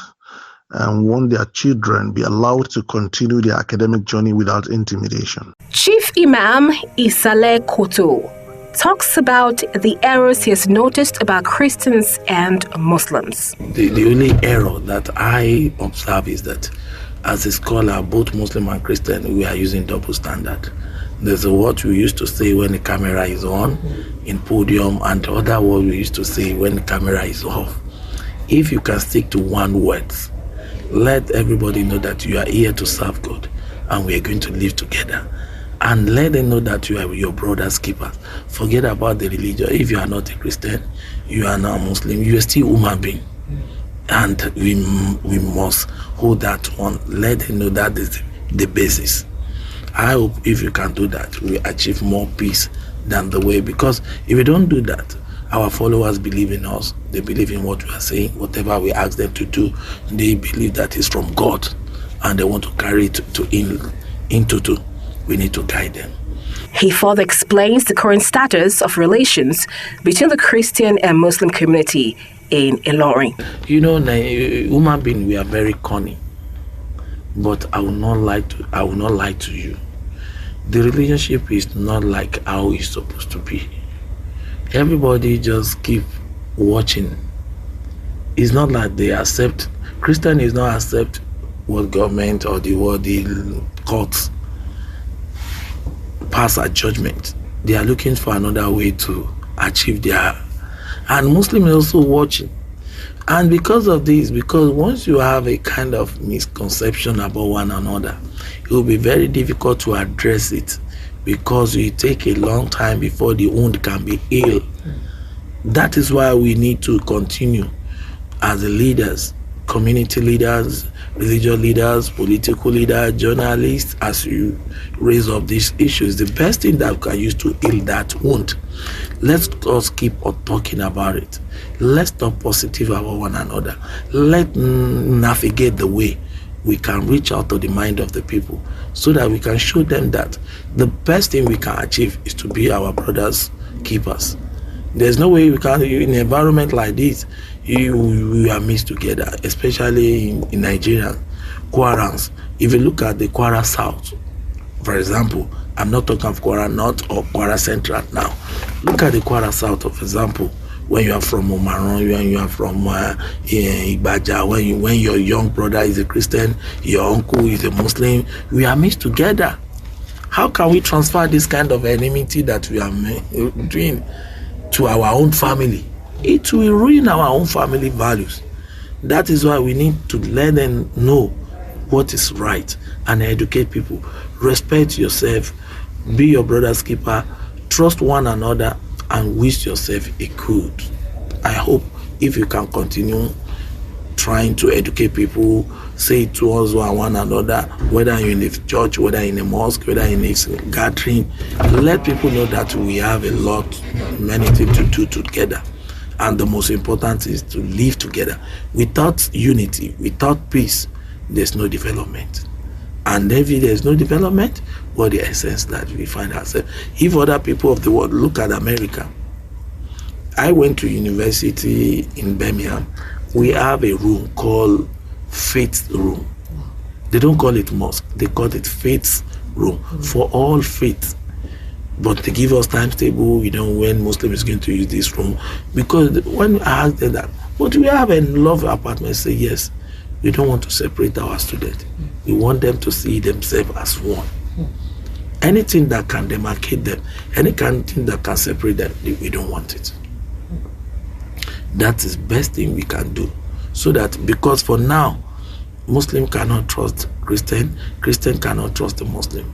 and want their children be allowed to continue their academic journey without intimidation. Chief Imam Isale Koto talks about the errors he has noticed about Christians and Muslims. The only error that I observe is that as a scholar, both Muslim and Christian, we are using double standard. There's a word we used to say when the camera is on in podium and the other word we used to say when the camera is off. If you can stick to one word, let everybody know that you are here to serve God and we are going to live together. And let them know that you are your brother's keeper. Forget about the religion. If you are not a Christian, you are not a Muslim, you are still a human being. And we must hold that one. Let them know that is the basis. I hope if you can do that, we achieve more peace than the way. Because if we don't do that, our followers believe in us. They believe in what we are saying. Whatever we ask them to do, they believe that is from God. And they want to carry it into. We need to guide them. He further explains the current status of relations between the Christian and Muslim community in Ilorin. You know, human beings, we are very cunning. But I will not lie to you. The relationship is not like how it's supposed to be. Everybody just keep watching. It's not like they accept. Christian is not accept what government or the courts pass a judgment. They are looking for another way to achieve their. And Muslim is also watching. And because of this, because once you have a kind of misconception about one another, it will be very difficult to address it because it take a long time before the wound can be healed. That is why we need to continue as the leaders, community leaders, religious leaders, political leaders, journalists, as you raise up these issues. The best thing that we can use to heal that wound. Let us keep on talking about it. Let's talk positive about one another. Let's navigate the way we can reach out to the mind of the people so that we can show them that the best thing we can achieve is to be our brothers' keepers. There's no way we can, in an environment like this, we are mixed together, especially in Nigeria, Kwarans. If you look at the Kwara South, for example, I'm not talking of Kwara North or Kwara Central now. Look at the Kwara South, for example, when you are from Omaron, when you are from Ibaja, when your young brother is a Christian, your uncle is a Muslim, we are mixed together. How can we transfer this kind of enmity that we are doing to our own family? It will ruin our own family values. That is why we need to let them know what is right and educate people. Respect yourself, be your brother's keeper, trust one another, and wish yourself a good. I hope if you can continue trying to educate people, say it to us one another, whether you're in a church, whether in a mosque, whether in a gathering, let people know that we have many things to do together. And the most important is to live together. Without unity, without peace, there's no development. And if there's no development, what the essence that we find ourselves. If other people of the world look at America, I went to university in Birmingham. We have a room called Faith Room. They don't call it mosque, they call it Faith Room for all faith. But they give us timetable, when Muslim is going to use this room. Because when I ask them that, but we have a love apartment, say yes, we don't want to separate our students. We want them to see themselves as one. Anything that can demarcate them, anything that can separate them, we don't want it. That is best thing we can do. So that, because for now, Muslim cannot trust Christian, Christian cannot trust the Muslim.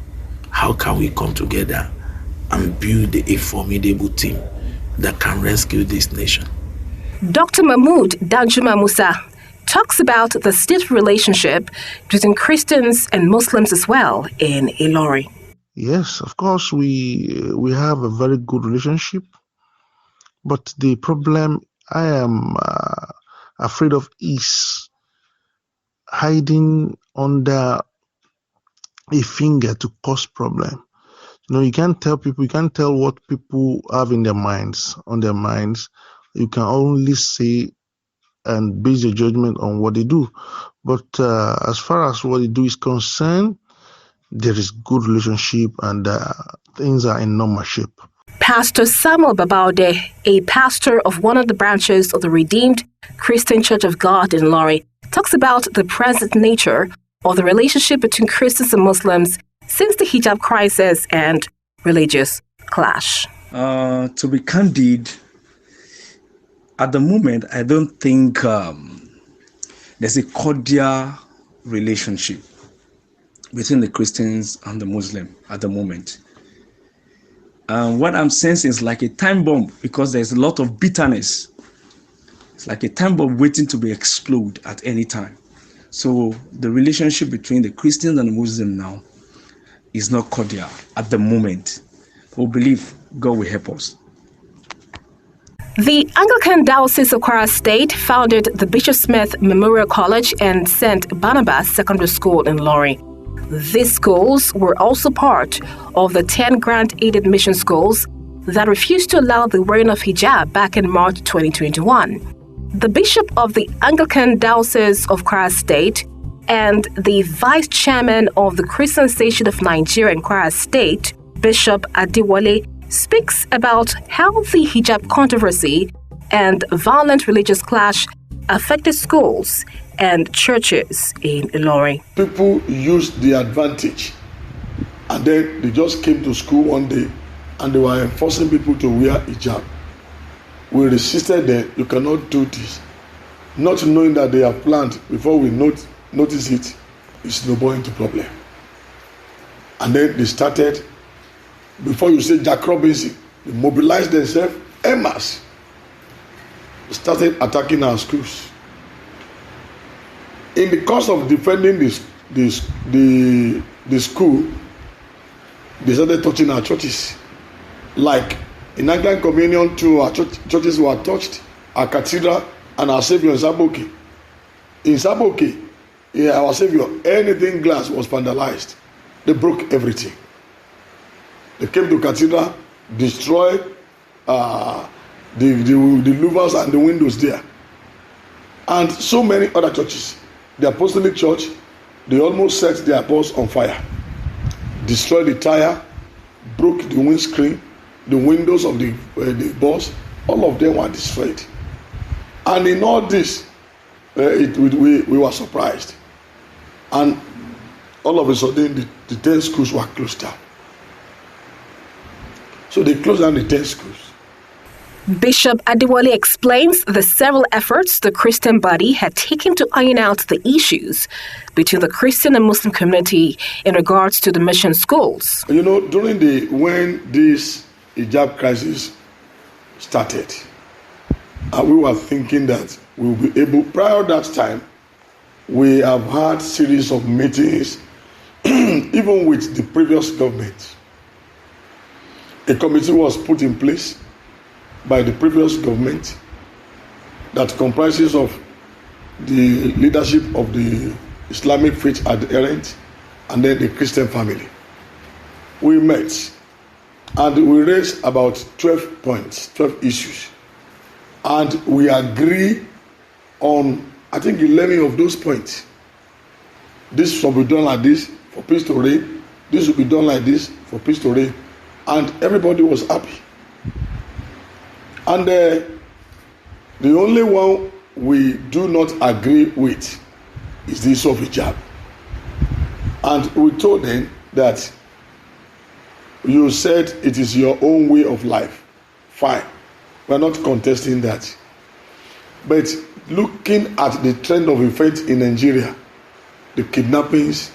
How can we come together and build a formidable team that can rescue this nation? Dr. Mahmoud Danjuma Musa talks about the stiff relationship between Christians and Muslims as well in Ilorin. Yes, of course, we have a very good relationship, but the problem I am afraid of is hiding under a finger to cause problem. You can't tell people, you can't tell what people have in their minds, on their minds. You can only say and base your judgment on what they do. But as far as what they do is concerned, there is good relationship and things are in normal shape. Pastor Samuel Babaude, a pastor of one of the branches of the Redeemed Christian Church of God in Ilorin, talks about the present nature of the relationship between Christians and Muslims since the hijab crisis and religious clash. To be candid, at the moment, I don't think there's a cordial relationship between the Christians and the Muslim at the moment. What I'm sensing is like a time bomb, because there's a lot of bitterness. It's like a time bomb waiting to be explode at any time. So the relationship between the Christians and the Muslims now is not cordial at the moment. We believe God will help us. The Anglican Diocese of Kwara State founded the Bishop Smith Memorial College and St. Barnabas Secondary School in Ilorin. These schools were also part of the 10 grant-aided mission schools that refused to allow the wearing of hijab back in March 2021. The Bishop of the Anglican Diocese of Kwara State and the Vice Chairman of the Christian Station of Nigeria in Kwara State, Bishop Adewale, speaks about how the hijab controversy and violent religious clash affected schools and churches in Ilorin. People used the advantage, and then they just came to school one day and they were enforcing people to wear hijab. We resisted them. You cannot do this. Not knowing that they have planned, before we notice it, it's snowballing into problem. And then they started, before you say Jack Robinson, they mobilized themselves en masse, started attacking our schools. In the course of defending the school, they started touching our churches. Like in Anglican Communion too, our churches were touched, our cathedral and our Savior in Saboke. In Saboke, our Savior, anything glass was vandalized. They broke everything. They came to cathedral, destroyed the louvers and the windows there. And so many other churches. The Apostolic Church, they almost set their bus on fire. Destroyed the tire, broke the windscreen, the windows of the bus, all of them were destroyed. And in all this, we were surprised. And all of a sudden, the 10 schools were closed down. So they closed down the 10 schools. Bishop Adewale explains the several efforts the Christian body had taken to iron out the issues between the Christian and Muslim community in regards to the mission schools. During when this hijab crisis started, we were thinking that we will be able, prior to that time, we have had series of meetings, even with the previous government. A committee was put in place by the previous government that comprises of the leadership of the Islamic faith adherent and then the Christian family. We met and we raised about 12 points, 12 issues. And we agree on, I think, 11 of those points. This will be done like this for peace to reign. This will be done like this for peace to reign. And everybody was happy. And the only one we do not agree with is the issue of hijab. And we told them that you said it is your own way of life. Fine. We're not contesting that. But looking at the trend of events in Nigeria, the kidnappings,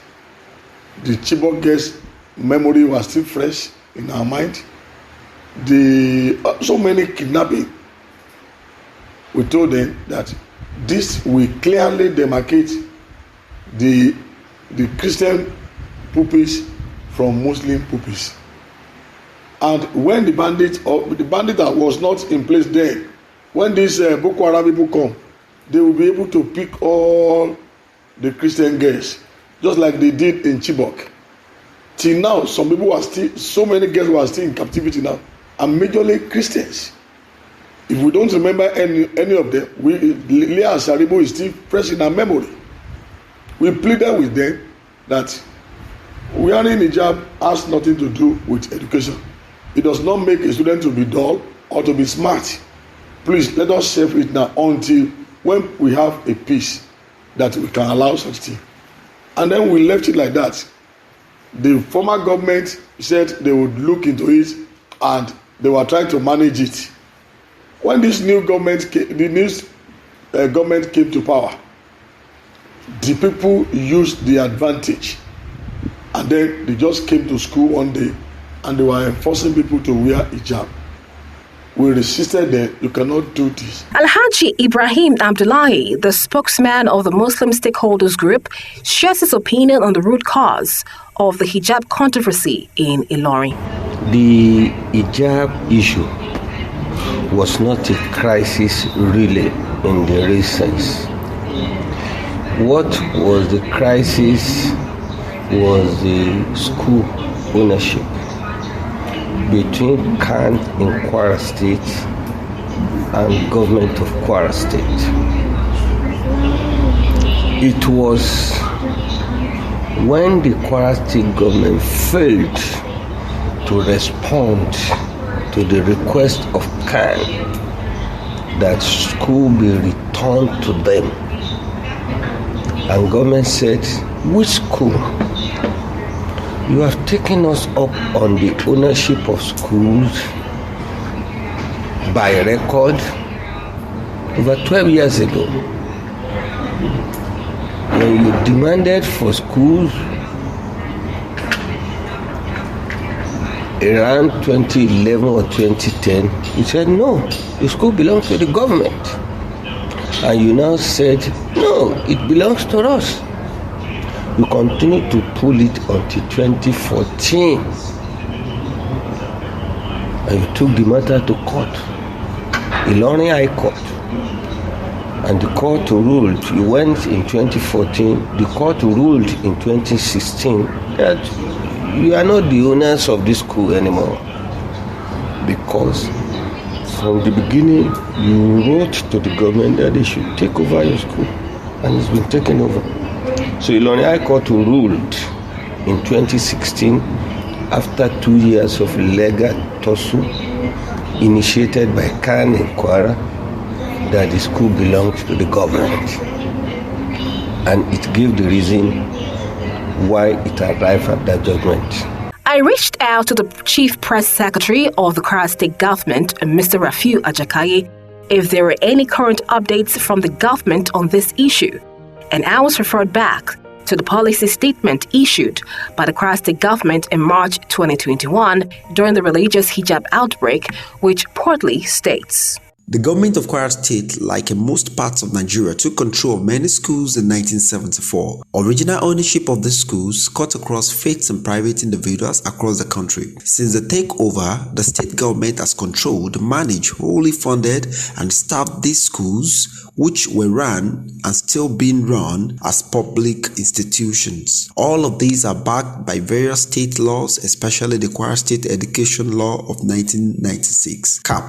the Chibok girls' memory was still fresh in our mind. So many kidnapping. We told them that this will clearly demarcate the Christian pupils from Muslim pupils. And when the bandit that was not in place then, when these Boko Haram people come, they will be able to pick all the Christian girls, just like they did in Chibok. Till now, so many girls were still in captivity now, and majorly Christians. If we don't remember any of them, Leah Saribo is still fresh in our memory. We pleaded with them that wearing hijab has nothing to do with education. It does not make a student to be dull or to be smart. Please let us save it now until when we have a peace that we can allow such thing. And then we left it like that. The former government said they would look into it and they were trying to manage it. When this new government government came to power, the people used the advantage, and then they just came to school one day and they were enforcing people to wear hijab. We resisted them. You cannot do this. Alhaji Ibrahim Abdullahi, the spokesman of the Muslim Stakeholders Group, shares his opinion on the root cause of the hijab controversy in Ilorin. The hijab issue was not a crisis really in the real sense. What was the crisis was the school ownership between Khan in Kwara State and government of Kwara State. It was when the Kwara State government failed to respond to the request of Khan that school be returned to them, and government said, which school? You have taken us up on the ownership of schools by record over 12 years ago. When you demanded for schools around 2011 or 2010, you said no, the school belongs to the government. And you now said, no, it belongs to us. You continued to pull it until 2014. And you took the matter to court, Ilorin High Court. And the court ruled, you went in 2014, the court ruled in 2016 that you are not the owners of this school anymore. Because from the beginning, you wrote to the government that they should take over your school. And it's been taken over. So Ilorin High Court ruled in 2016, after 2 years of legal tussle initiated by Khan in Kwara, that the school belongs to the government. And it gave the reason why it arrived at that judgment. I reached out to the Chief Press Secretary of the Kwara State Government, Mr. Rafiu Ajakaye, if there were any current updates from the government on this issue, and I was referred back to the policy statement issued by the Kwara State Government in March 2021 during the religious hijab outbreak, which portly states, the government of Kwara State, like in most parts of Nigeria, took control of many schools in 1974. Original ownership of the schools cut across faiths and private individuals across the country. Since the takeover, the state government has controlled, managed, wholly funded, and staffed these schools, which were run and still being run as public institutions. All of these are backed by various state laws, especially the Kwara State Education Law of 1996, CAP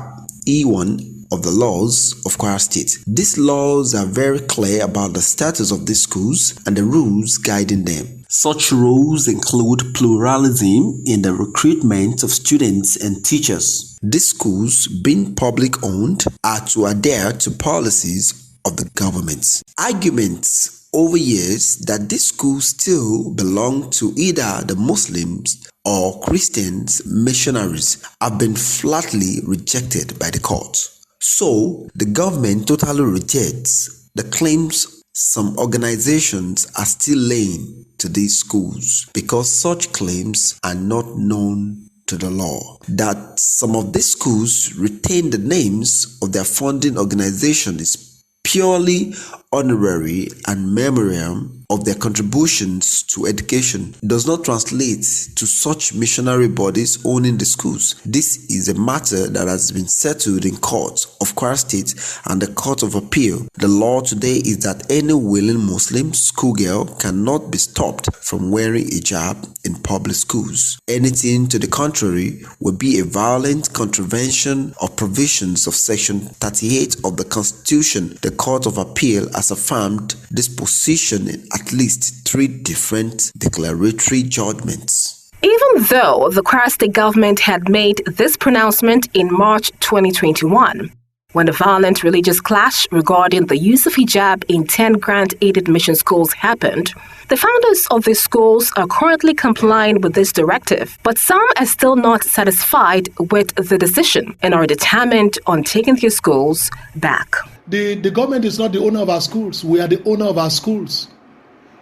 E1 of the laws of Kwara State. These laws are very clear about the status of these schools and the rules guiding them. Such rules include pluralism in the recruitment of students and teachers. These schools, being public owned, are to adhere to policies of the government. Arguments over years that these schools still belong to either the Muslims or Christians missionaries have been flatly rejected by the court. So, the government totally rejects the claims some organizations are still laying to these schools because such claims are not known to the law. That some of these schools retain the names of their funding organization is purely honorary and memoriam of their contributions to education does not translate to such missionary bodies owning the schools. This is a matter that has been settled in court of Kwara State and the Court of Appeal. The law today is that any willing Muslim schoolgirl cannot be stopped from wearing hijab in public schools. Anything to the contrary would be a violent contravention of provisions of Section 38 of the Constitution. The Court of Appeal has affirmed this position in at least 3 different declaratory judgments. Even though the Kwara State government had made this pronouncement in March 2021, when the violent religious clash regarding the use of hijab in 10 grant-aided mission schools happened, the founders of these schools are currently complying with this directive, but some are still not satisfied with the decision and are determined on taking their schools back. The government is not the owner of our schools. We are the owner of our schools.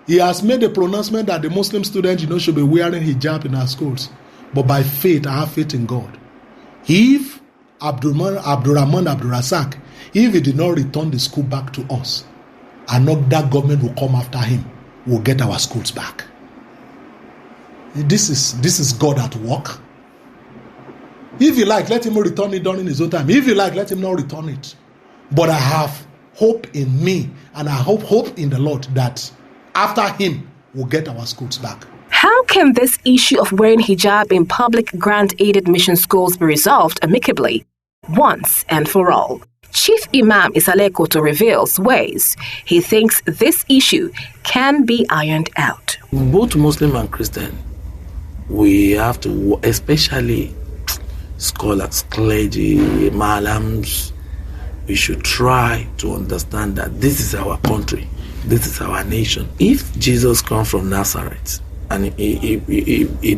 He has made a pronouncement that the Muslim students, should be wearing hijab in our schools. But by faith, I have faith in God. If Abdurrahman Abdurrazak, if he did not return the school back to us, another government will come after him, will get our schools back. This is God at work. If you like, let him return it during his own time. If you like, let him not return it. But I have hope in me, and I hope in the Lord that after him, we'll get our schools back. How can this issue of wearing hijab in public grant-aided mission schools be resolved amicably, once and for all? Chief Imam Isale Koto reveals ways he thinks this issue can be ironed out. Both Muslim and Christian, we have to, especially scholars, clergy, malams, we should try to understand that this is our country, this is our nation. If Jesus comes from Nazareth and he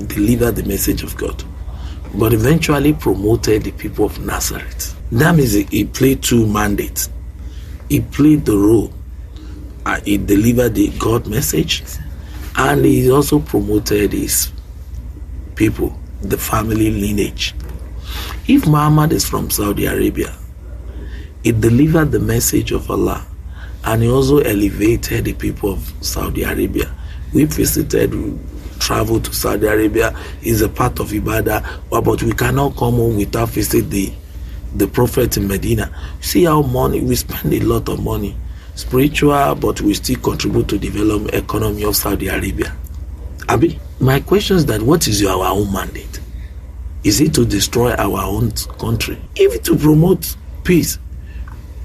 delivered the message of God, but eventually promoted the people of Nazareth, that means he played 2 mandates. He played the role. He delivered the God message, and he also promoted his people, the family lineage. If Muhammad is from Saudi Arabia, he delivered the message of Allah, and he also elevated the people of Saudi Arabia. We visited, traveled to Saudi Arabia, is a part of Ibadah, but we cannot come home without visiting the Prophet in Medina. See how we spend a lot of money, spiritual, but we still contribute to develop economy of Saudi Arabia. Abi, my question is that what is our own mandate? Is it to destroy our own country? If it to promote peace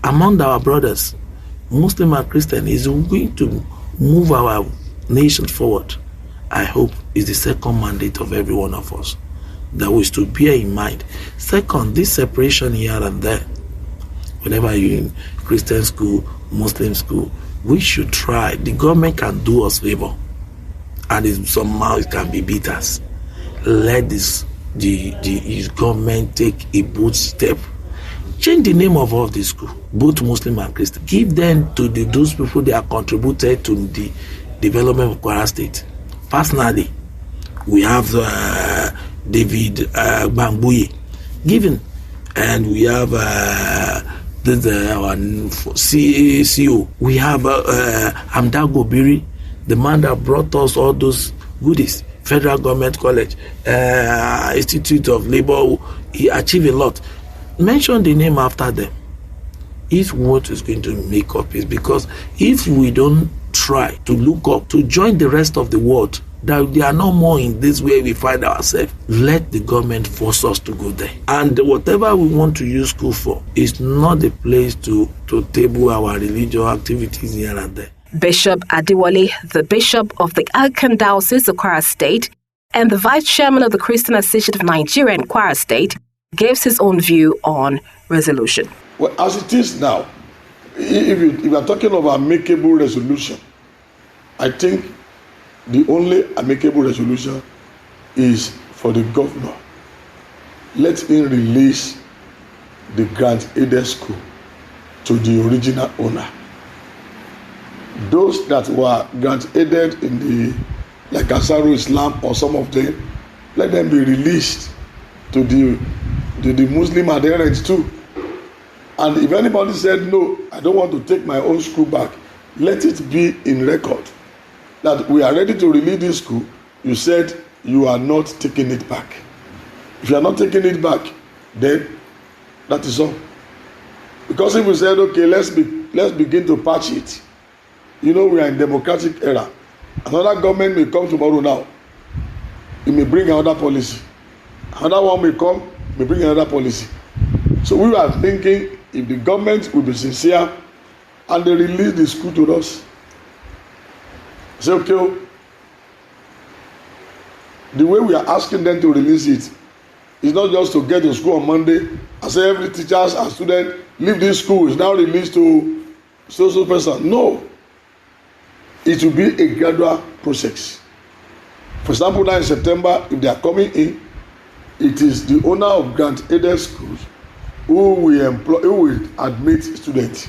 among our brothers, Muslim and Christian, is going to move our nation forward, I hope is the second mandate of every one of us that we to bear in mind. Second, this separation here and there, whenever you're in Christian school, Muslim school, we should try. The government can do us favor, and somehow it can be beat us. Let the government take a bold step. Change the name of all the school, both Muslim and Christian. Give them to those people that are contributed to the development of Kwara State. Personally, we have David Bambuye given, and we have our CEO. We have Amdago Biri, the man that brought us all those goodies. Federal Government College, Institute of Labor. He achieved a lot. Mention the name after them. If what is going to make up is because if we don't try to look up, to join the rest of the world, that they are no more in this way we find ourselves, let the government force us to go there. And whatever we want to use school for is not the place to table our religious activities here and there. Bishop Adiwale, the Bishop of the Anglican Diocese of Kwara State and the Vice Chairman of the Christian Association of Nigeria in Kwara State, gives his own view on resolution. Well, as it is now, if you are talking of amicable resolution, I think the only amicable resolution is for the governor. Let him release the grant-aided school to the original owner. Those that were grant-aided in the, like Ansarul Islam or some of them, let them be released to the Muslim adherents too. And if anybody said, no, I don't want to take my own school back, let it be in record that we are ready to release this school. You said you are not taking it back. If you are not taking it back, then that is all. Because if we said, okay, let's begin to patch it. You know, we are in democratic era. Another government may come tomorrow now. It may bring another policy. Another one may come, may bring another policy. So we are thinking, if the government will be sincere and they release the school to us, say, okay, the way we are asking them to release it is not just to get to school on Monday and say every teacher and student leave this school is now released to social person. No. It will be a gradual process. For example, now in September, if they are coming in, it is the owner of grant-aided schools who will admit students.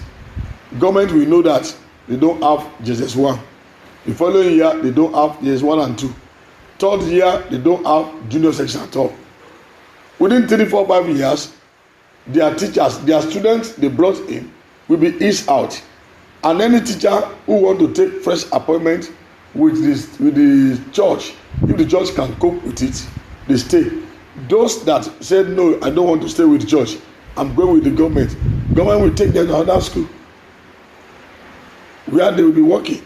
Government will know that they don't have JSS1. The following year, they don't have JSS1 and 2. Third year, they don't have junior section at all. Within 3, 4, 5 years, their teachers, their students they brought in will be eased out. And any teacher who want to take fresh appointment with the church, if the church can cope with it, they stay. Those that said, no, I don't want to stay with the church, I'm going with the government will take them to another school where they will be working.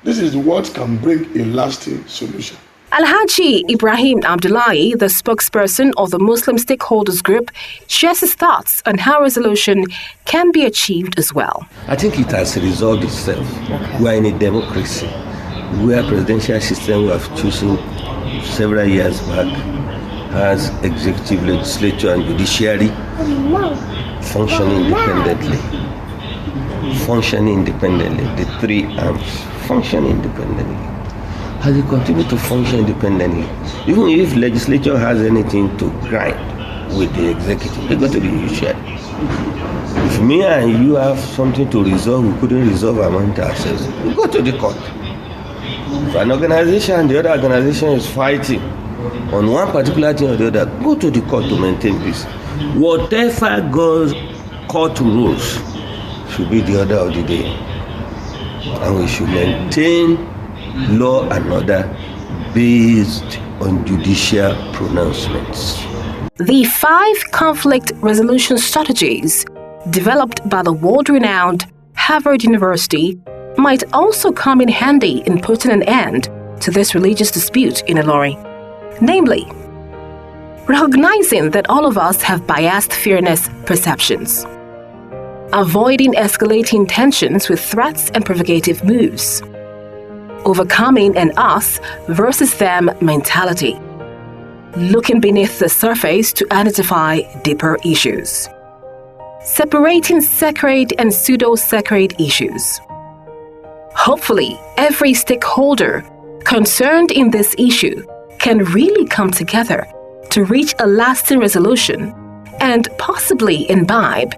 This is what can bring a lasting solution. Alhaji Ibrahim Abdullahi, the spokesperson of the Muslim Stakeholders Group, shares his thoughts on how resolution can be achieved as well. I think it has resolved itself. We are in a democracy where presidential system we have chosen several years back has executive, legislature and judiciary functioning independently. The three arms functioning independently. As they continue to function independently, even if legislature has anything to grind with the executive, they go to the judiciary. If me and you have something to resolve, we couldn't resolve among ourselves, we go to the court. If an organization and the other organization is fighting on one particular thing or the other, go to the court to maintain peace. Whatever goes court rules should be the order of the day. And we should maintain law and order based on judicial pronouncements. The 5 conflict resolution strategies developed by the world-renowned Harvard University might also come in handy in putting an end to this religious dispute in Ilorin. Namely, recognizing that all of us have biased fairness perceptions, avoiding escalating tensions with threats and provocative moves, overcoming an us versus them mentality, looking beneath the surface to identify deeper issues, separating sacred and pseudo-sacred issues. Hopefully, every stakeholder concerned in this issue can really come together to reach a lasting resolution and possibly imbibe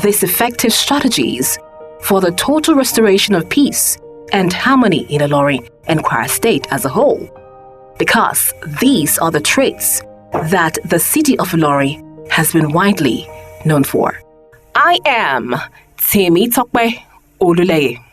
these effective strategies for the total restoration of peace and harmony in Ilorin and Kwara State as a whole, because these are the traits that the city of Ilorin has been widely known for. I am Temi Tokwe Oluleye.